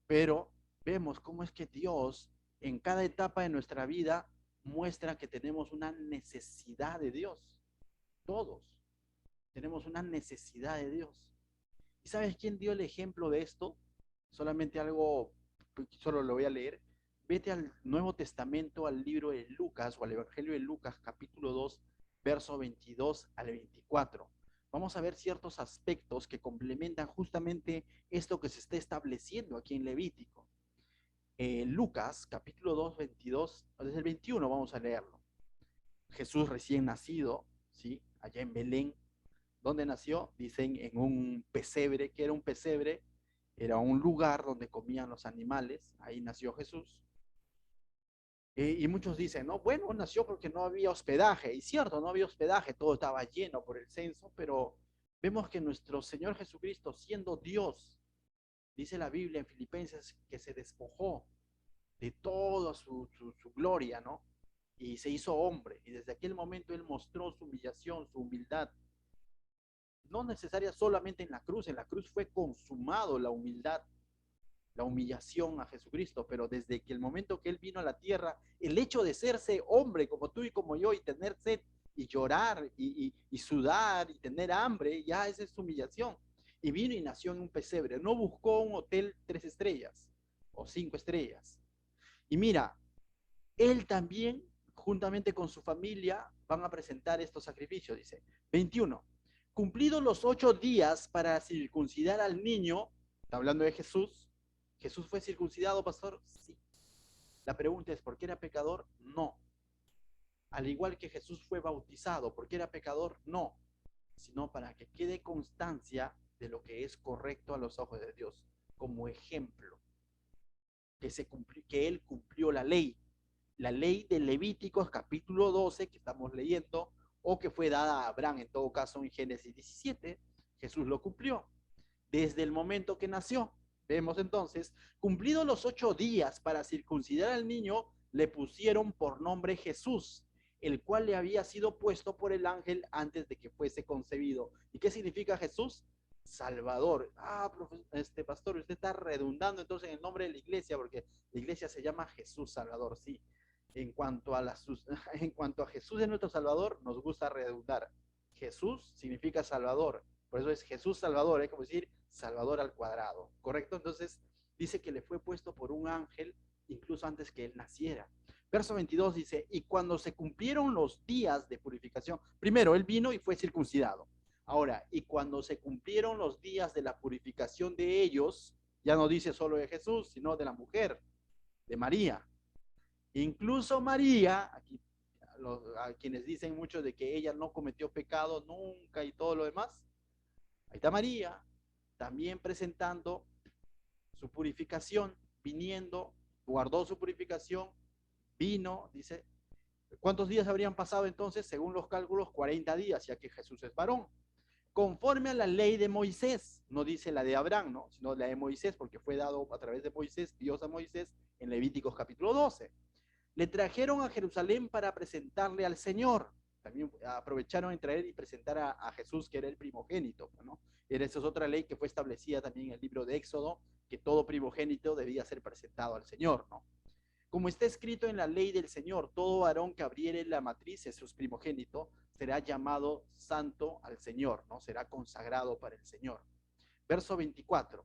Pero vemos cómo es que Dios en cada etapa de nuestra vida muestra que tenemos una necesidad de Dios. Todos tenemos una necesidad de Dios. ¿Y sabes quién dio el ejemplo de esto? Solamente algo, solo lo voy a leer. Vete al Nuevo Testamento, al libro de Lucas o al Evangelio de Lucas, capítulo 2, verso 22 al 24. Vamos a ver ciertos aspectos que complementan justamente esto que se está estableciendo aquí en Levítico. Lucas, capítulo 2, 22, desde el 21 vamos a leerlo. Jesús recién nacido, ¿sí? Allá en Belén. ¿Dónde nació? Dicen en un pesebre. ¿Qué era un pesebre? Era un lugar donde comían los animales. Ahí nació Jesús. Y muchos dicen, no, bueno, nació porque no había hospedaje. Y cierto, no había hospedaje, todo estaba lleno por el censo, pero vemos que nuestro Señor Jesucristo, siendo Dios, dice la Biblia en Filipenses que se despojó de toda su gloria, ¿no? Y se hizo hombre. Y desde aquel momento Él mostró su humillación, su humildad. No necesaria solamente en la cruz fue consumado la humildad, la humillación a Jesucristo, pero desde que el momento que Él vino a la tierra, el hecho de serse hombre como tú y como yo y tener sed y llorar y sudar y tener hambre, ya esa es humillación. Y vino y nació en un pesebre, no buscó un hotel 3 estrellas o 5 estrellas. Y mira, Él también, juntamente con su familia, van a presentar estos sacrificios, dice. 21. Cumplidos los 8 días para circuncidar al niño, está hablando de Jesús. ¿Jesús fue circuncidado, pastor? Sí. La pregunta es, ¿por qué era pecador? No. Al igual que Jesús fue bautizado, ¿por qué era pecador? No. Sino para que quede constancia de lo que es correcto a los ojos de Dios, como ejemplo, que Él cumplió la ley de Levíticos capítulo 12 que estamos leyendo, o que fue dada a Abraham en todo caso en Génesis 17, Jesús lo cumplió desde el momento que nació. Vemos entonces, cumplidos los 8 días para circuncidar al niño, le pusieron por nombre Jesús, el cual le había sido puesto por el ángel antes de que fuese concebido. ¿Y qué significa Jesús? Salvador. Pastor, usted está redundando entonces en el nombre de la iglesia, porque la iglesia se llama Jesús Salvador, sí. En cuanto en cuanto a Jesús es nuestro Salvador, nos gusta redundar. Jesús significa Salvador, por eso es Jesús Salvador, es como decir Salvador al cuadrado, ¿correcto? Entonces dice que le fue puesto por un ángel incluso antes que él naciera. Verso 22 dice, y cuando se cumplieron los días de purificación, primero él vino y fue circuncidado. Ahora, y cuando se cumplieron los días de la purificación de ellos, ya no dice solo de Jesús, sino de la mujer, de María. Incluso María, aquí a quienes dicen mucho de que ella no cometió pecado nunca y todo lo demás, ahí está María, también presentando su purificación, viniendo, guardó su purificación, vino, dice, ¿cuántos días habrían pasado entonces? Según los cálculos, 40 días, ya que Jesús es varón. Conforme a la ley de Moisés, no dice la de Abraham, ¿no? Sino la de Moisés, porque fue dado a través de Moisés, Dios a Moisés, en Levíticos capítulo 12. Le trajeron a Jerusalén para presentarle al Señor. También aprovecharon en traer y presentar a Jesús, que era el primogénito, ¿no? Esa es otra ley que fue establecida también en el libro de Éxodo, que todo primogénito debía ser presentado al Señor, ¿no? Como está escrito en la ley del Señor, todo varón que abriere la matriz, Jesús primogénito, será llamado santo al Señor, ¿no? Será consagrado para el Señor. Verso 24.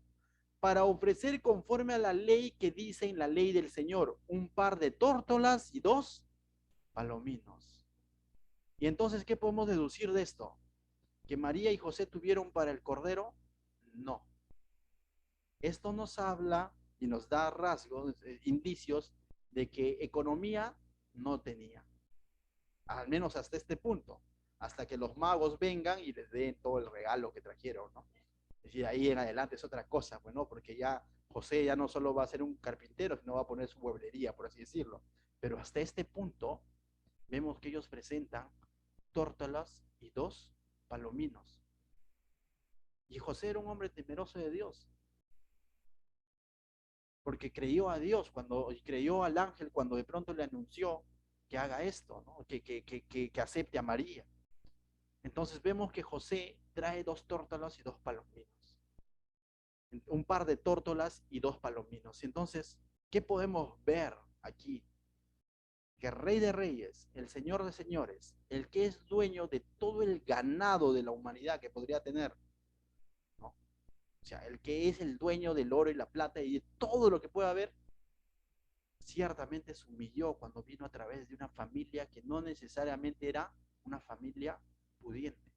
Para ofrecer conforme a la ley que dice en la ley del Señor, un par de tórtolas y 2 palominos. Y entonces, ¿qué podemos deducir de esto? ¿Que María y José tuvieron para el cordero? No. Esto nos habla y nos da rasgos, indicios de que economía no tenía. Al menos hasta este punto. Hasta que los magos vengan y les den todo el regalo que trajeron, ¿no? Es decir, ahí en adelante es otra cosa, pues, ¿no? Porque ya José ya no solo va a ser un carpintero, sino va a poner su mueblería, por así decirlo. Pero hasta este punto vemos que ellos presentan tórtolas y 2 palominos. Y José era un hombre temeroso de Dios, porque creyó a Dios cuando creyó al ángel cuando de pronto le anunció que haga esto, ¿no? que acepte a María. Entonces vemos que José trae 2 tórtolas y 2 palominos. Un par de tórtolas y 2 palominos. Entonces, ¿qué podemos ver aquí? Que el Rey de Reyes, el Señor de Señores, el que es dueño de todo el ganado de la humanidad que podría tener, ¿no? O sea, el que es el dueño del oro y la plata y de todo lo que pueda haber, ciertamente se humilló cuando vino a través de una familia que no necesariamente era una familia pudiente.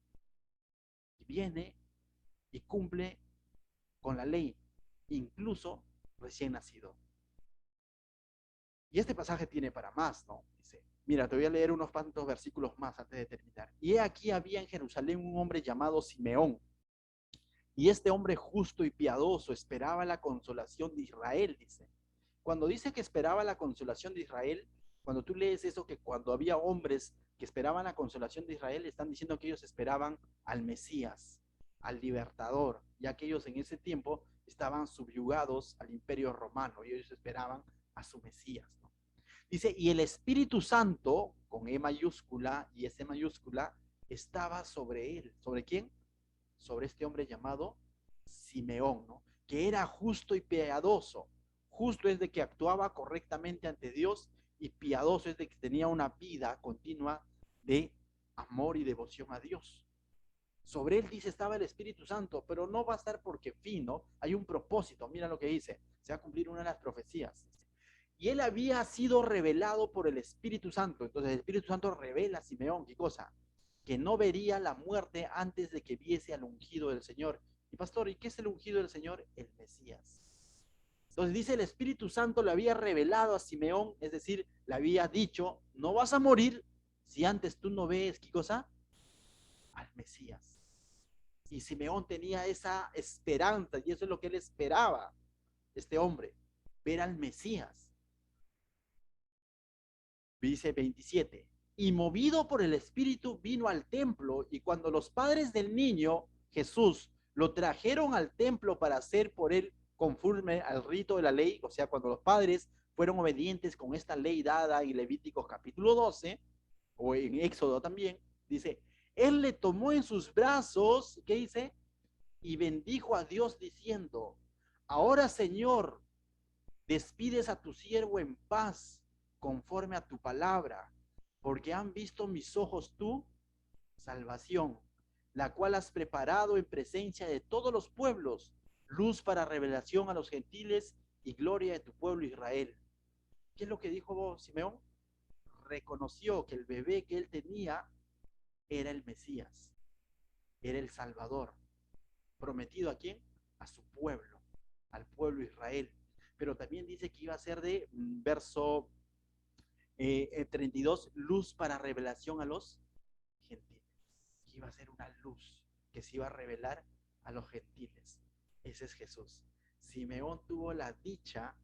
Y viene y cumple con la ley, incluso recién nacido. Y este pasaje tiene para más, ¿no? Dice, mira, te voy a leer unos cuantos versículos más antes de terminar. Y he aquí había en Jerusalén un hombre llamado Simeón. Y este hombre justo y piadoso esperaba la consolación de Israel, dice. Cuando dice que esperaba la consolación de Israel, cuando tú lees eso, que cuando había hombres que esperaban la consolación de Israel, están diciendo que ellos esperaban al Mesías, al libertador, ya que ellos en ese tiempo estaban subyugados al imperio romano y ellos esperaban a su Mesías, ¿no? Dice, y el Espíritu Santo, con E mayúscula y S mayúscula, estaba sobre él. ¿Sobre quién? Sobre este hombre llamado Simeón, ¿no? Que era justo y piadoso. Justo es de que actuaba correctamente ante Dios y piadoso es de que tenía una vida continua de amor y devoción a Dios. Sobre él dice estaba el Espíritu Santo, pero no va a estar porque fin, ¿no? Hay un propósito, mira lo que dice, se va a cumplir una de las profecías. Y él había sido revelado por el Espíritu Santo. Entonces el Espíritu Santo revela a Simeón, ¿qué cosa? Que no vería la muerte antes de que viese al ungido del Señor. Y pastor, ¿y qué es el ungido del Señor? El Mesías. Entonces dice el Espíritu Santo le había revelado a Simeón, es decir, le había dicho, no vas a morir si antes tú no ves, ¿qué cosa? Al Mesías. Y Simeón tenía esa esperanza y eso es lo que él esperaba, este hombre, ver al Mesías. Dice 27, y movido por el Espíritu vino al templo y cuando los padres del niño Jesús lo trajeron al templo para hacer por él conforme al rito de la ley, o sea, cuando los padres fueron obedientes con esta ley dada en Levíticos capítulo 12, o en Éxodo también, dice, él le tomó en sus brazos, ¿qué dice? Y bendijo a Dios diciendo, ahora Señor, despides a tu siervo en paz, conforme a tu palabra, porque han visto mis ojos tu salvación, la cual has preparado en presencia de todos los pueblos, luz para revelación a los gentiles y gloria de tu pueblo Israel. ¿Qué es lo que dijo Simeón? Reconoció que el bebé que él tenía era el Mesías, era el Salvador, prometido a quién? A su pueblo, al pueblo Israel. Pero también dice que iba a ser de verso 32, luz para revelación a los gentiles. Que iba a ser una luz que se iba a revelar a los gentiles. Ese es Jesús. Simeón tuvo la dicha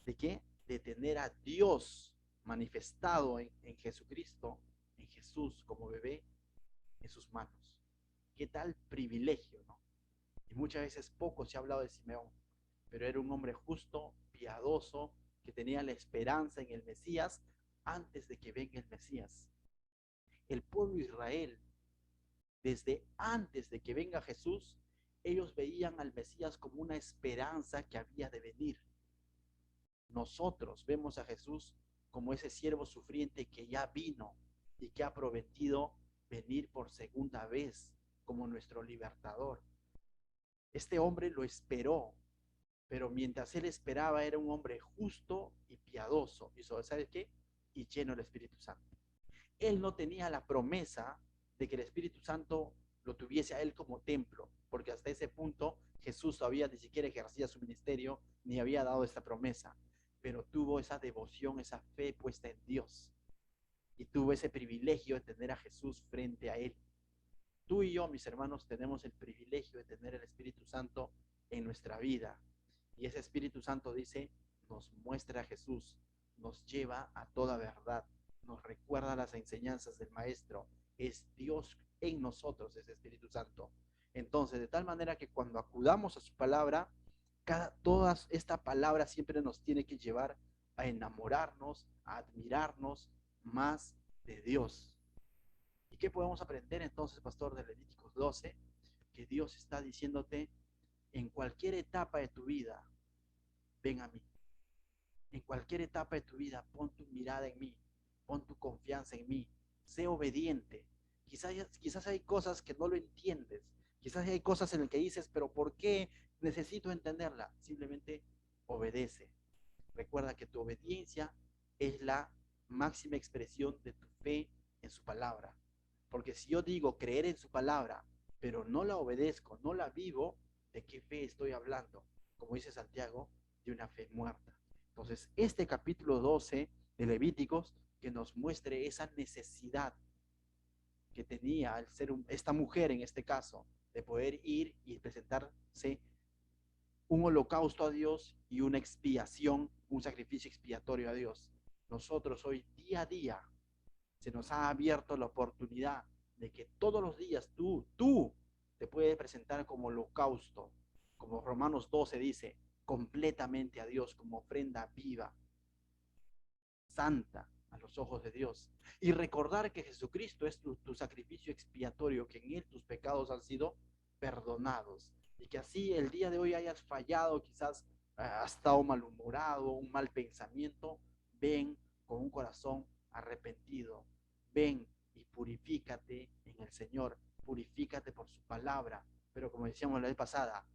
de qué? De tener a Dios manifestado en Jesucristo, en Jesús como bebé, en sus manos. ¿Qué tal privilegio, no? Y muchas veces poco se ha hablado de Simeón, pero era un hombre justo, piadoso, que tenía la esperanza en el Mesías antes de que venga el Mesías. el pueblo de Israel, desde antes de que venga Jesús, ellos veían al Mesías como una esperanza que había de venir. Nosotros vemos a Jesús como ese siervo sufriente que ya vino y que ha prometido venir por segunda vez como nuestro libertador. Este hombre lo esperó, pero mientras él esperaba era un hombre justo y piadoso. Y ¿sabes qué? Y lleno del Espíritu Santo. Él no tenía la promesa de que el Espíritu Santo lo tuviese a él como templo, porque hasta ese punto Jesús todavía ni siquiera ejercía su ministerio ni había dado esta promesa, pero tuvo esa devoción, esa fe puesta en Dios y tuvo ese privilegio de tener a Jesús frente a él. Tú y yo, mis hermanos, tenemos el privilegio de tener el Espíritu Santo en nuestra vida. Y ese Espíritu Santo dice, nos muestra a Jesús, nos lleva a toda verdad, nos recuerda las enseñanzas del Maestro. Es Dios en nosotros, ese Espíritu Santo. Entonces, de tal manera que cuando acudamos a su palabra, toda esta palabra siempre nos tiene que llevar a enamorarnos, a admirarnos más de Dios. ¿Y qué podemos aprender entonces, pastor, de Levíticos 12? Que Dios está diciéndote, en cualquier etapa de tu vida, ven a mí. En cualquier etapa de tu vida, pon tu mirada en mí, pon tu confianza en mí, sé obediente. Quizás hay cosas que no lo entiendes, quizás hay cosas en las que dices, pero ¿por qué necesito entenderla? Simplemente obedece. Recuerda que tu obediencia es la máxima expresión de tu fe en su palabra. Porque si yo digo creer en su palabra, pero no la obedezco, no la vivo, ¿de qué fe estoy hablando? Como dice Santiago, de una fe muerta. Entonces, este capítulo 12 de Levíticos, que nos muestre esa necesidad que tenía al ser esta mujer en este caso, de poder ir y presentarse un holocausto a Dios y una expiación, un sacrificio expiatorio a Dios. Nosotros hoy día a día se nos ha abierto la oportunidad de que todos los días tú te puedes presentar como holocausto, como Romanos 12 dice, completamente a Dios como ofrenda viva, santa a los ojos de Dios. Y recordar que Jesucristo es tu sacrificio expiatorio, que en Él tus pecados han sido perdonados. Y que así el día de hoy hayas fallado, quizás has estado malhumorado, un mal pensamiento, ven con un corazón arrepentido. Ven y purifícate en el Señor, purifícate por su palabra. Pero como decíamos la vez pasada,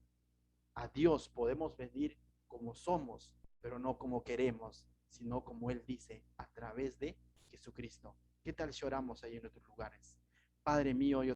a Dios podemos venir como somos, pero no como queremos, sino como Él dice, a través de Jesucristo. ¿Qué tal si oramos ahí en nuestros lugares? Padre mío, yo